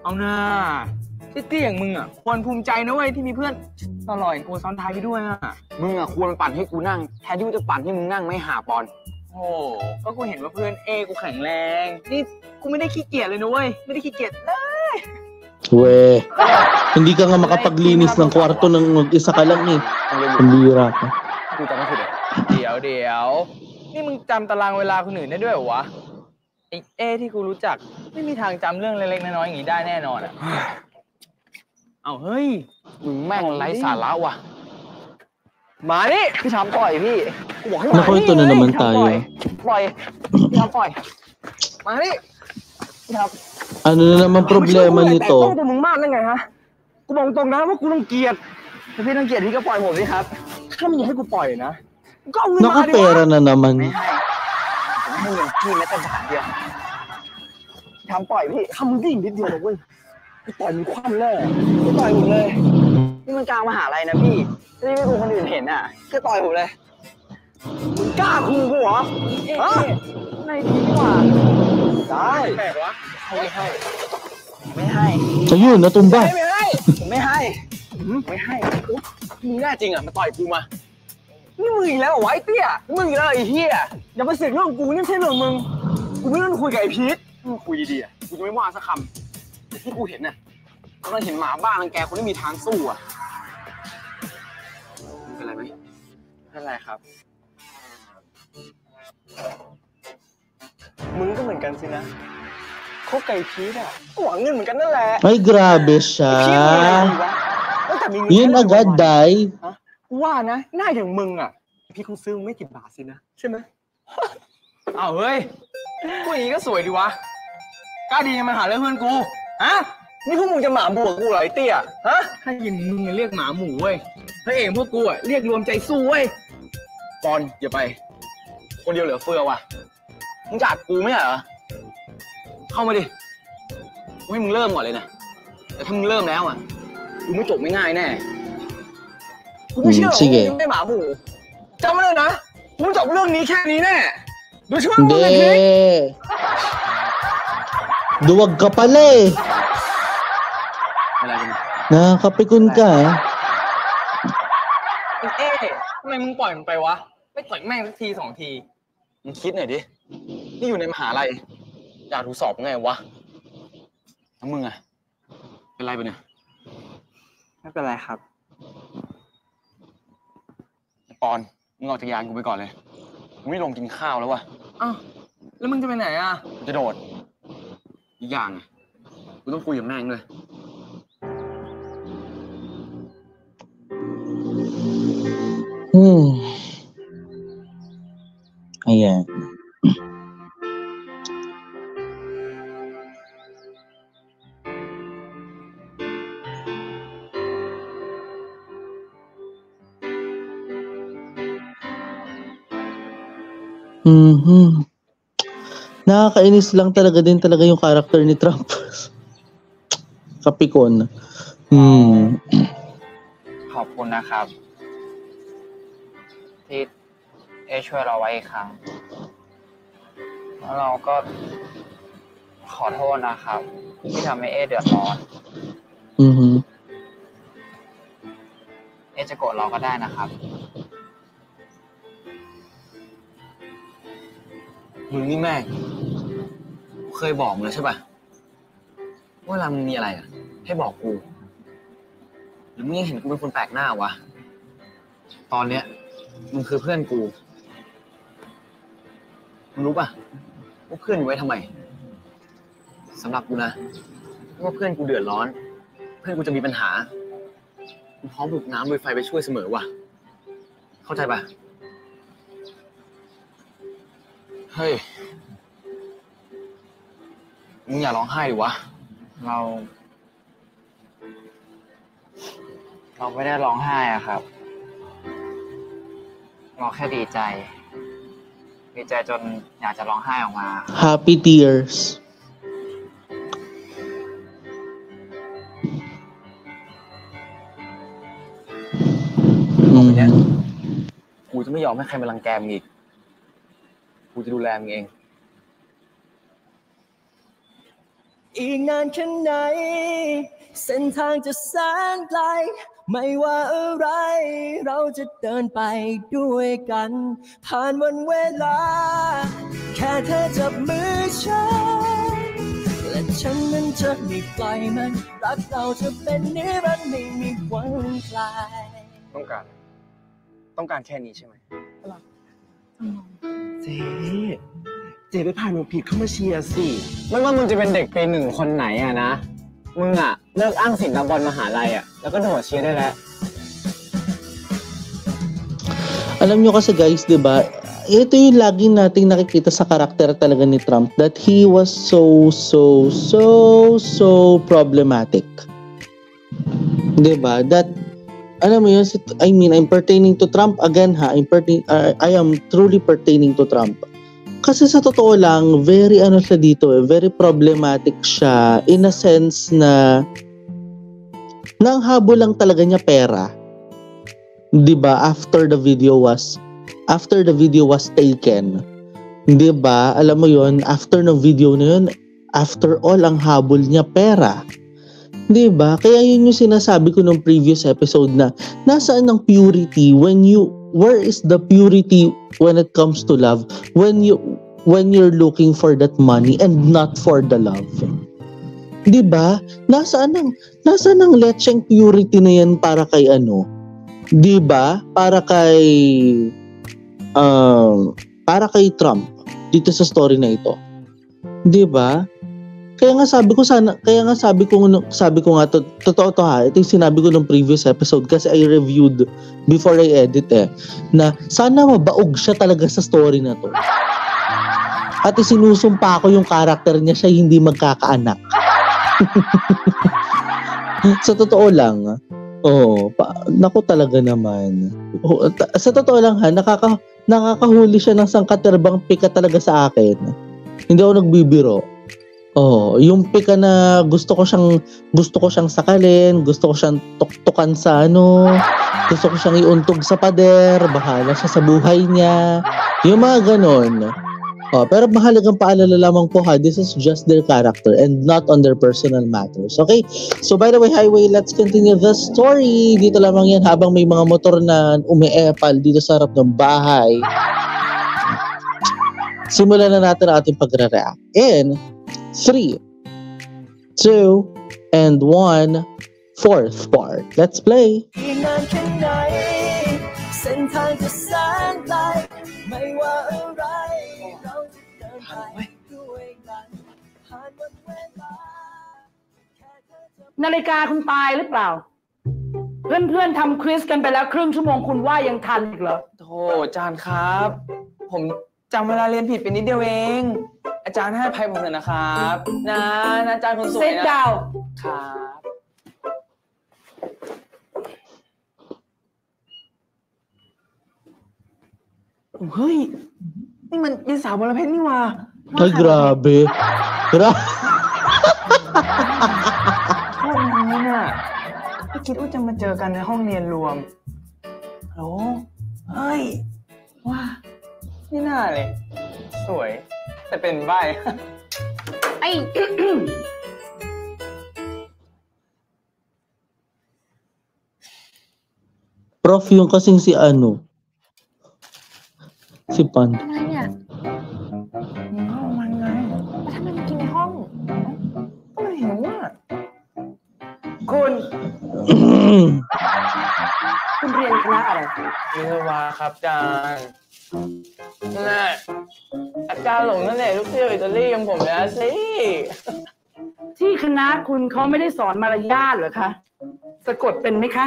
เอาหน้าเตี้ยอย่างมึงอ่ะควรภูมิใจนะเว้ยที่มีเพื่อนตลอดอย่างกูซ้อนท้ายไปด้วยอ่ะมึงอ่ะควรปั่นให้กูนั่งแทนที่กูจะปั่นให้มึงนั่งไม่หาปอนโอ้ก็กูเห็นว่าเพื่อนกูแข็งแรงนี่กูไม่ได้ขี้เกียจเลยนะเว้ยไม่ได้ขี้เกียจเลย We, hindi ka nga makapaglinis ng kwarto ng mag-isa ka lang eh. Pambira ka. กูจำไม่ผิดเลยเดี๋ยวนี่มึงจำตารางเวลาคนอื่นได้ด้วยเหรอวะไอ้ที่กูรู้จักไม่มีทางจำเรื่องเล็กๆน้อยๆอย่างนี้ได้แน่นอนอ่ะเอาเฮ้ยมึงแม่งไร้สาระว่ะมานี่พี่ทำปล่อยพี่กูบอกให้มา Naku, ito na naman tayo. ปล่อยพี่ทำปล่อยมานี่พี่ทำ Ano na naman problema แต่ nito? ต้องตัวมึงมากได้ไงฮะกูบอกตรงนะว่ากูต้องเกลียดถ้าพี่ต้องเกลียดพี่ก็ปล่อยผมสิครับถ้ามึงอยากให้กูปล่อยนะก็เอาเงินมา Naku, ดิวะ pera na naman. ไม่ให้ผมให้เงินพี่แม้แต่บาทเดียวทำปล่อยพี่ทำมึงวิ่งนิดเดียวเลยเว้ยพี่ปล่อยมึงคว่ำเลยพี่ปล่อยผมเลยนี่มันกลางมหาลัยนะพี่ถ้าไม่กูคนอื่นเห็นอ่ะก็ต่อยผมเลยมึงกล้าคูกูเหรอฮะในทีกว่าได้แปลกวะไม่ให้ Ayun, natumba. ไม่ให้ผมไม่ให้มึงแน่จริงอ่ะมาต่อยกูมานี่มึงอีกแล้วเหรอวะไอ้เตี้ยมึงอีกแล้วไอ้เหี้ยอย่ามาเสือกเรื่องกูนี่ไม่ใช่เรื่องมึงกูไม่ต้องคุยกับไอ้พีทมึงคุยดีๆอ่ะกูจะไม่ว่าสักคำแต่ที่กูเห็นน่ะก็เห็นหมาบ้ารังแกคนที่มีทางสู้อ่ะเป็นไรไหมไม่เป็นไรครับมึงก็เหมือนกันสินะคบไก่พีทอ่ะหวังเงินเหมือนกันนั่นแหละ Ay, grabe siya. Yun agad, Day. ว่านะหน้าอย่างมึงอ่ะพี่คงซื้อไม่กี่บาทสินะใช่ไหมอ้าวเฮ้ยกูอย่างนี้ก็สวยดีวะกล้าดีไงมาหาเรื่องเพื่อนกูฮะนี่พวกมึงจะหมาบวกกูเหรอไอ้เตี้ยฮะถ้าอย่างมึงเรียกหมาหมูเว้ยพระเอกพวกกูอ่ะเรียกรวมใจสู้เว้ยปอนอย่าไปคนเดียวเหลือเฟือว่ะมึงจัดกูไม่เหรอเข้ามาดิกูให้มึงเริ่มก่อนเลยนะแต่ถ้ามึงเริ่มแล้วอ่ะกูไม่จบไม่ง่ายแน่กูไม่เชื่อว่ามึงได้หมาหมูจำไว้เลยนะกูจบเรื่องนี้แค่นี้แน่โดยเฉพาะมึงเลยพีท Duwag ka pala eh. อะไรกัน Nakakapikon ka eh. ทำไมมึงปล่อยมันไปวะไม่ต่อยแม่งสักที2 ทีมึงคิดหน่อยดินี่อยู่ในมหาลัยอยากถูกสอบไงวะแล้วมึงอะเป็นไรไปเนี่ยไม่เป็นไรครับปอนมึงออกจากยานกูไปก่อนเลยกูไม่ลงกินข้าวแล้ววะอ้าวแล้วมึงจะไปไหนอ่ะจะโดดอีกอย่างกูต้องคุยกับแม่งด้วย Ayan. Nakakainis lang talaga din talaga yung character ni Trump. Kapikon. ขอบคุณนะครับที่ช่วยเราไว้อีกครั้งแล้วเราก็ขอโทษนะครับที่ทำให้เดือดร้อนจะโกรธเราก็ได้นะครับ มึงนี่แม่งเคยบอกมึงแล้วใช่ป่ะว่าเวลามึงมีอะไรอ่ะให้บอกกูหรือมึงยังเห็นกูเป็นคนแปลกหน้าวะตอนเนี้ยมึงคือเพื่อนกูมึงรู้ป่ะว่าเพื่อนอยู่ไว้ทำไมสำหรับกูนะว่าเพื่อนกูเดือดร้อนเพื่อนกูจะมีปัญหากูพร้อมบุกน้ำลุยไฟไปช่วยเสมอว่ะเข้าใจป่ะเฮ้ยมึงอย่าร้องไห้ดิวะเราไม่ได้ร้องไห้อะครับเราแค่ดีใจจนอยากจะร้องไห้ออกมา Happy tears. ต่อไปเนี้ยกูจะไม่ยอมให้ใครมารังแกมึงอีกกูจะดูแลมึงเอง อีกนานแค่ไหนเส้นทางจะแสนไกลไม่ว่าอะไรเราจะเดินไปด้วยกันผ่านวันเวลาแค่เธอจับมือฉันและฉันนั้นจะไม่ปล่อยมันรักเราจะเป็นนิรันดร์ไม่มีวันคลาย ต้องการแค่นี้ใช่ไหม เจ๊ไปพาหนูผิดเข้ามาเชียร์สิ ไม่ว่ามึงจะเป็นเด็กปีหนึ่งคนไหนอะนะมึงอะเลิกอ้างสิทธิ์นักบอลมหาลัยอะแล้วก็โดดเชียร์ได้แล้ว Alam nyo kasi guys, di ba, ito yung lagi nating nakikita sa karakter talaga ni Trump, that he was so problematic. Di ba? That, alam mo yun, I'm pertaining to Trump again ha, I am truly pertaining to Trump. Kasi sa totoo lang, very siya dito very problematic siya in a sense na nanghabol lang talaga niya pera. 'Di ba? After the video was taken. 'Di ba? Alam mo 'yon, after ng video na 'yon, after all ang habol niya pera. 'Di ba? Kaya yun yung sinasabi ko nung previous episode na nasaan ang purity where is the purity when it comes to love when you're looking for that money and not for the love. 'Di ba? Nasaan ang lecheng purity na yan para kay 'di ba? Para kay Trump dito sa story na ito. 'Di ba? Kaya nga sabi ko nga totoo to ha. Ito yung sinabi ko nung previous episode kasi I reviewed before I edit na sana mabaog siya talaga sa story na to. At isinusumpa ko yung karakter niya siya hindi magkakaanak. Sa totoo lang, naku talaga naman. Sa totoo lang ha, nakakahuli siya ng sangkaterbang pika talaga sa akin. Hindi ako nagbibiro. Yung pika na gusto ko siyang sakalin, gusto ko siyang tuktukan sa gusto ko siyang iuntog sa pader, bahala siya sa buhay niya. Yung mga ganon. Pero mahalagang paalala lamang po ha, this is just their character and not on their personal matters. Okay? So by the way, highway, let's continue the story. Dito lamang yan habang may mga motor na umiepal dito sa harap ng bahay. Simulan na natin ang ating pagre-react. In 3, 2, and 1, fourth part. Let's play.นาฬิกาคุณตายหรือเปล่าเพื่อนๆทำควิซกันไปแล้วครึ่งชั่วโมงคุณว่ายังทันอีกเหรอ โธ่อาจารย์ครับ ผมจำเวลาเรียนผิดไปนิดเดียวเองอาจารย์ให้อภัยผมเถอะนะครับนะอาจารย์คนสวยนะ Sit down ครับเฮ้ยนี่มันยินสาวบรเพชรนี่หว่า Ay, grabe. โทษนะเนี่ยไม่คิดว่าจะมาเจอกันในห้องเรียนรวมโหเฮ้ยว้านี่น่าเลยสวยแต่เป็นใบ้ ไอ้ Prof, yung kasing si Pan. อะไรเนี่ย คุณเรียนคณะอะไร วิศวะครับอาจารย์นั่นแหละอาจารย์หลงนั่นแหละลูกเที่ยวอิตาลีอย่างผมแล้วสิ ที่คณะคุณเขาไม่ได้สอนมารยาทเหรอคะสะกดเป็นไหมคะ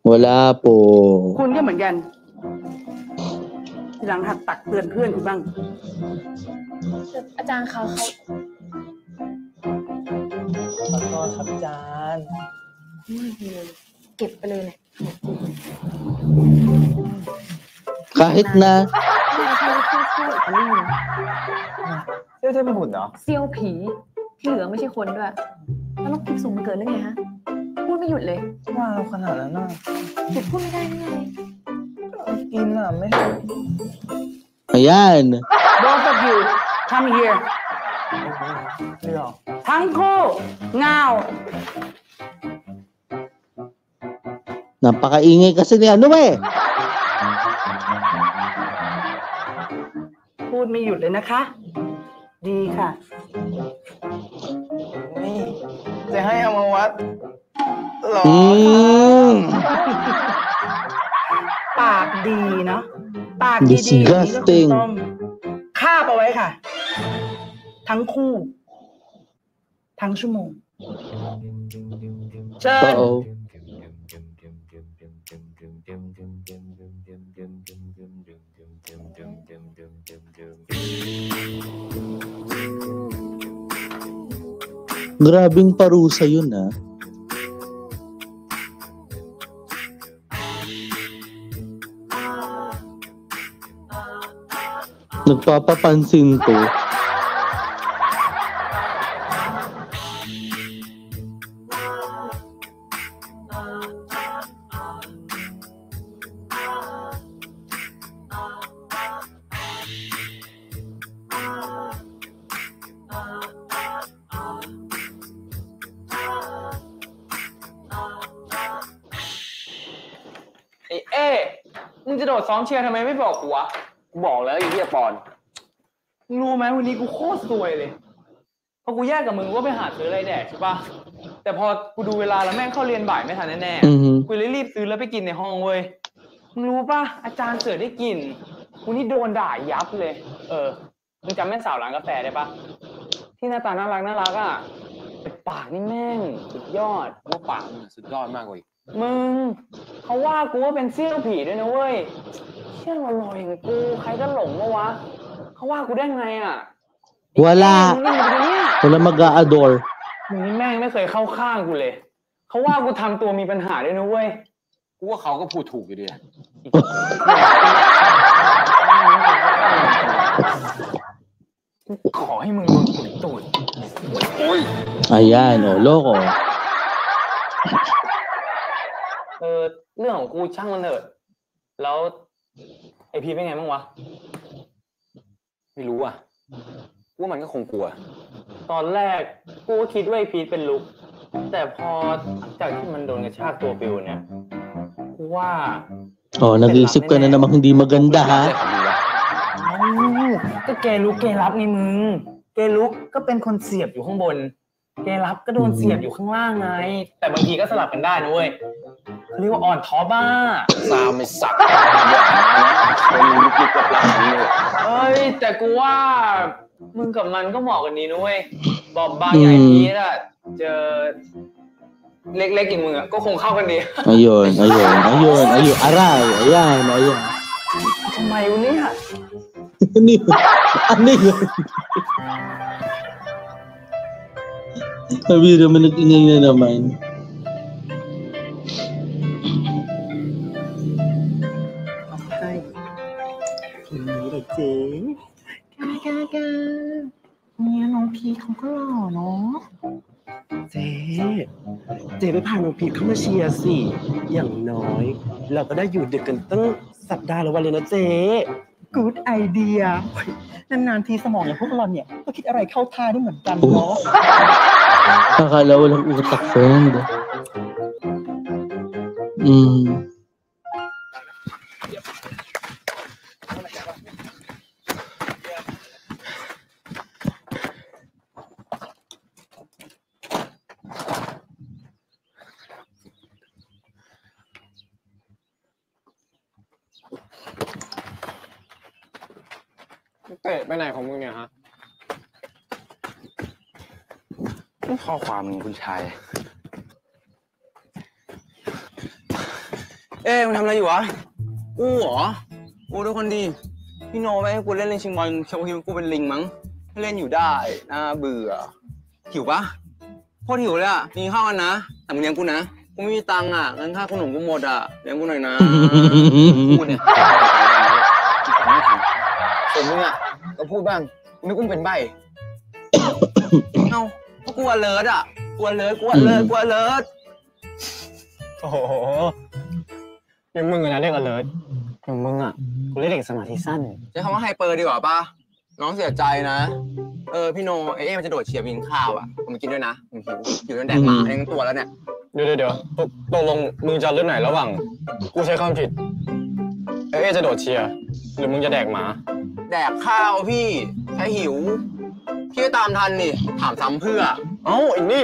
Wala po. คุณก็เหมือนกันทีหลังหัดตักเตือนเพื่อนคุณบ้าง อาจารย์เขา ขอโทษครับอาจารย์ เก็บไปเลยเนี่ย Kahit na เซี่ยวเป็นหุ่นเหรอ เซี่ยวผีที่เหลือไม่ใช่คนด้วยแล้วเราคิดสูงมันเกิดเรื่องไงฮะพูดไม่หยุดเลย ว่าเราขนาดนั้นน่ะ หยุดพูดไม่ได้ไง กินอ่ะไม่ Ayan. Both of you come here ไม่หรอ ทั้งคู่เงา Napakaingay kasi ni ano eh. พูดไม่หยุดเลยนะคะ ดีค่ะ นี่จะให้เอามาวัดหรอ ปากดีเนาะปากดีๆ Disgusting คาบเอาไว้ค่ะ ทั้งคู่ ทั้งชั่วโมงเชิญ Uh-oh. Grabing parusa yun ah. Nagpapapansin to.มึงจะโดดซ้อมเชียร์ทำไมไม่บอกกูวะกูบอกแล้วไอ้เหี้ยปอนมึงรู้ไหมวันนี้กูโคตรซวยเลยพอกูแยกกับมึงว่าไปหาซื้ออะไรแดกใช่ปะแต่พอกูดูเวลาแล้วแม่งเข้าเรียนบ่ายไม่ทันแน่ๆกูเลยรีบซื้อแล้วไปกินในห้องเว้ยมึงรู้ปะอาจารย์เสือได้กินกูนี่โดนด่ายับเลยมึงจำแม่สาวร้านกาแฟได้ปะที่หน้าตาน่ารักอ่ะแต่ปากนี่แม่งสุดยอดว่าปากมึงสุดยอดมากกว่าอีกมึงเขาว่ากูว่าเป็นเซี่ยวผีด้วยนะเว้ยเชี่ยลอยอย่างกูใครก็หลงมาวะเขาว่ากูได้ไงอ่ะ Wala. Wala mag-a-adore. มึงนี่แม่งไม่เคยเข้าข้างกูเลยเขาว่ากูทำตัวมีปัญหาด้วยนะเว้ยกูว่าเขาก็พูดถูกอยู่ดีขอให้มึงโดนขุดตูด Ayan, oh, loko. เรื่องของกูช่างมันเถอะแล้วไอพีเป็นไงบ้างวะไม่รู้อ่ะกูว่ามันก็คงกลัวตอนแรกกูก็คิดว่าไอพีเป็นลุกแต่พอหลังจากที่มันโดนกระชากตัวปิวเนี่ยกูว่า Oh, nag-iisip ka na namang hindi maganda ha? ก็เกลุกเกรับนี่มึงเกลุกก็เป็นคนเสียบอยู่ข้างบนเกรับก็โดนเสียบอยู่ข้างล่างไงแต่บางทีก็สลับกันได้นะเว้ยเรียกว่าอ่อนท้อบ้าซาไม่สักเป็นลุกกับเราเลยแต่กูว่ามึงกับมันก็เหมาะกันนี้นะเว้ยบอบบางใหญ่พีชอะเจอเล็กๆอย่างมึงอะก็คงเข้ากันดี Ayun. Aray, ayan. ทำไมวะเนี่ย Ano yun? Sabi naman nag-ingay na naman. Okay. คนนี้แหละเจ๊แกเนี่ยน้องพีเขาก็หล่อเนาะเจ๊ไปพาน้องพีเข้ามาเชียร์สิอย่างน้อยเราก็ได้อยู่ดึกกันตั้งสัปดาห์ละวันเลยนะเจ๊ Good idea นานๆทีสมองอย่างพวกเราเนี่ยก็คิดอะไรเข้าท่าได้เหมือนกันเนาะ Akala walang utak, friend. เตะไปไหนของมึงเนี่ยฮะข้อความมึงคุณชายมึงทำอะไรอยู่วะอู้เหรออู้ด้วยคนดีพี่โนไม่ให้กูเล่นชิงบอลเคียวคิวกูเป็นลิงมั้งเล่นอยู่ได้น่าเบื่อหิวปะโคตรหิวเลยอ่ะกินข้าวกันนะแต่มึงเลี้ยงกูนะกูไม่มีตังค์อ่ะงั้นค่าขนมกูหมดอ่ะเลี้ยงกูหน่อยนะพูดเนี่ยไม่ทันส่วนมึงอ่ะก็พูดบ้างนึกกูเป็นใบเอ้าเพราะกูอเลิร์ดอ่ะกูอเลิร์ดโอ้โหยังมึงนะเรียกอเลิร์ดอย่างมึงอ่ะกูเรียกเด็กสมาธิสั้นใช้คำว่าไฮเปอร์ดีกว่าป่ะน้องเสียใจนะพี่โนมันจะโดดเฉียบกินข้าวอ่ะผมมากินด้วยนะผมหิวจนแดกหมาทั้งตัวแล้วเนี่ยเดี๋ยวตกลงมึงจะเลือกไหนระหว่างกูใช้ความผิดจะโดดเชียร์หรือมึงจะแดกหมาแดกข้าวพี่แค่หิวพี่ก็ตามทันนี่ถามซ้ำเพื่อเอ้าไอ้นี่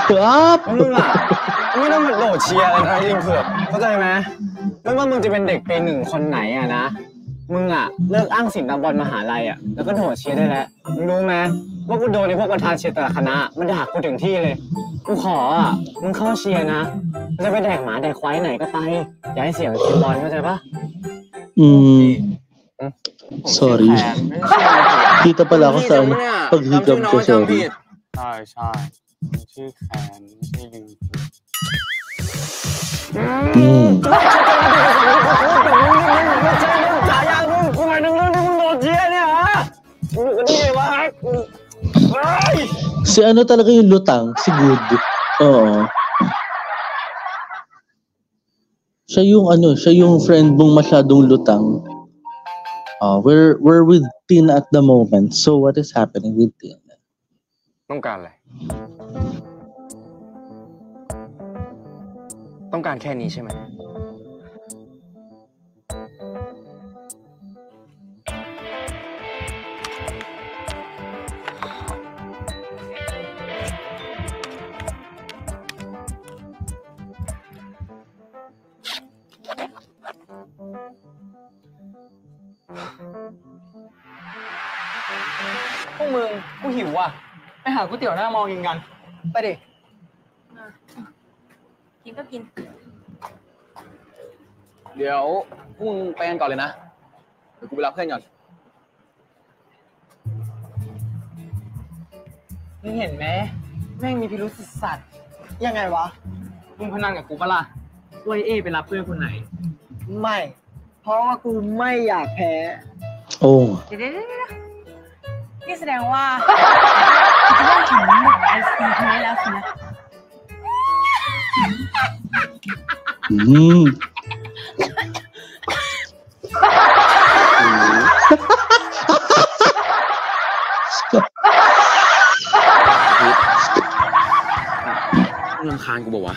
ครับมึงอ่ะไม่ต้องมาโดดเชียร์อะไรนะยิงเผือกเข้าใจไหมไม่ว่ามึงจะเป็นเด็กปีหนึ่งคนไหนอ่ะนะมึงอ่ะเลิกอ้างสินนักบอลมหาลัยอ่ะแล้วก็โดดเชียร์ได้แล้วมึงรู้ไหมว่ากูโดนในพวกประธานเชียร์แต่ละคณะมันด่ากูถึงที่เลยกูขออ่ะมึงเข้าเชียร์นะจะไปแดกหมาแดกควายไหนก็ไปอย่าให้เสียงทีมบอลเข้าใจปะsorry kita pala ako sa paghigam ko sorry ใช่ชื่อแคนไม่ใช่ยูฉายามึงกูหมายถึงเรื่องที่มึงโดดเชียร์เนี่ยฮะมึงก็นี่วะsi ano talaga yung lutang si Good siya yung friend mong masyadong lutang. We're with Tin at the moment. So what is happening with Tin? ต้องการอะไรต้องการแค่นี้ใช่ไหมพวกมึงกูหิวว่ะไปหาก๋วยเตี๋ยวหน้ามอกินกันไปดิกินก็กินเดี๋ยวพวกมึงไปกันก่อนเลยนะเดี๋ยวกูไปรับเพื่อนก่อนมึงเห็นไหมแม่งมีพิรุษสัตว์ยังไงวะมึงพนันกับกูปะล่ะว่าไปรับเพื่อนคนไหนไม่เพราะว่ากูไม่อยากแพ้โอ้เดี๋ยวนี่แสดงว่าจะต้องถึงไอซีคนนี้แล้วสินะมึงรำคาญกูบอกว่า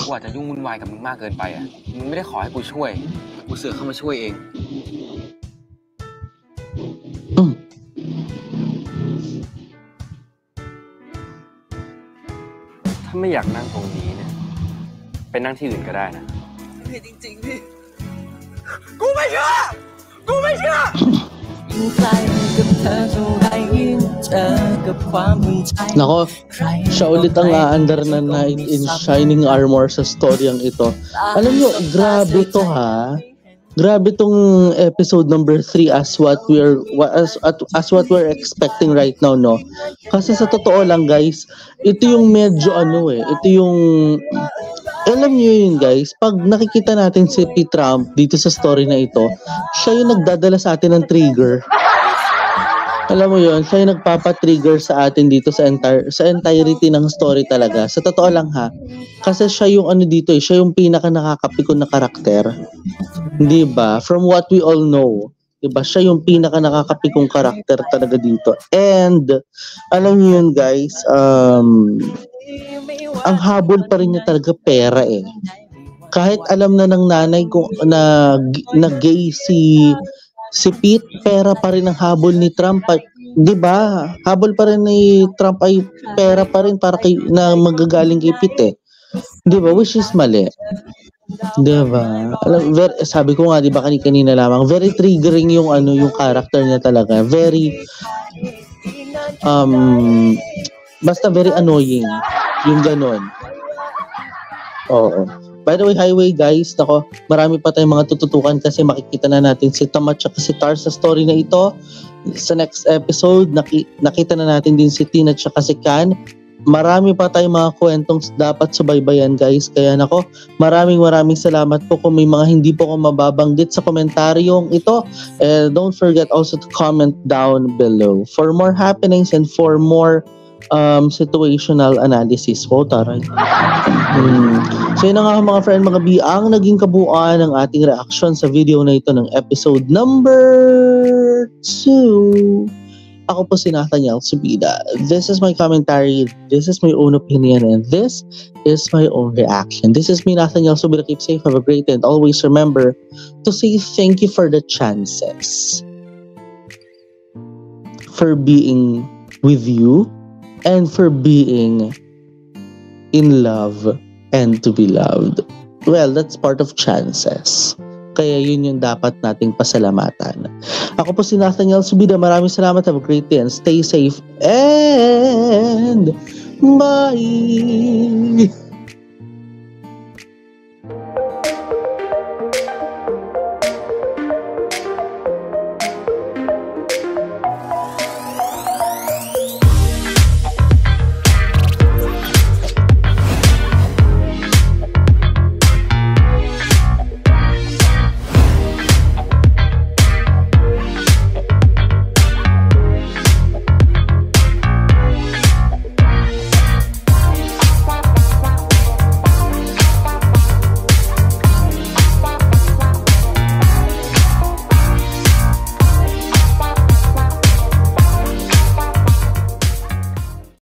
กูอาจจะยุ่งวุ่นวายกับมึงมากเกินไปอ่ะมึงไม่ได้ขอให้กูช่วยกูเสือกเข้ามาช่วยเองถ้าไม่อยากนั่งตรงนี้เนี่ยไปนั่งที่อื่นก็ได้นะพี่จริงๆพี่กูไม่เชื่อยิ่งใกล้กับเธอเท่าไรยิ่งเจอกับความภูมิใจ Nako, siya ulit ang aandar na knight in shining armor sa storyang ito. Alam nyo, grabe to ha. Grabe tong episode number 3 as what we're expecting right now, no? Kasi sa totoo lang guys, ito yung medyo ito yung alam niyo yun guys, pag nakikita natin si P. Trump dito sa story na ito, siya yung nagdadala sa atin ng trigger. Alam mo yun, siya yung nagpapa-trigger sa atin dito sa entirety ng story talaga. Sa totoo lang ha, kasi siya yung dito siya yung pinaka nakakapikon na karakter. Di ba? From what we all know, di ba? Siya yung pinaka nakakapikong karakter talaga dito. And alam niyo yun guys, ang habol pa rin niya talaga pera eh. Kahit alam na ng nanay kung na gay si Pete, pera pa rin ang habol ni Trump. 'Di ba? Habol pa rin ni Trump ay pera pa rin para na magagaling kay Pete eh. 'Di ba? Which is mali. Diba? Sabi ko nga, di ba kanina lamang, very triggering yung yung character niya talaga. Very, basta very annoying. Yung ganon. Oo. By the way, highway guys, nako, marami pa tayong mga tututukan kasi makikita na natin si Tom at si Tar sa story na ito. Sa next episode, nakita na natin din si Tina at si Can. Marami pa tayong mga kwentong dapat subaybayan guys. Kaya nako, maraming salamat po kung may mga hindi po ko mababanggit sa komentaryong ito. Don't forget also to comment down below for more happenings and for more situational analysis po, taray. So yun na nga mga friend, mga B, ang naging kabuuan ng ating reaction sa video na ito ng episode number 2. Ako po si Nathaniel Subida. This is my commentary, this is my own opinion, and this is my own reaction. This is me, Nathaniel Subida. Keep safe, have a great day, and always remember to say thank you for the chances, for being with you, and for being in love and to be loved. Well, that's part of chances. Kaya yun yung dapat nating pasalamatan. Ako po si Nathaniel Subida. Maraming salamat. Have a great day and stay safe. And bye!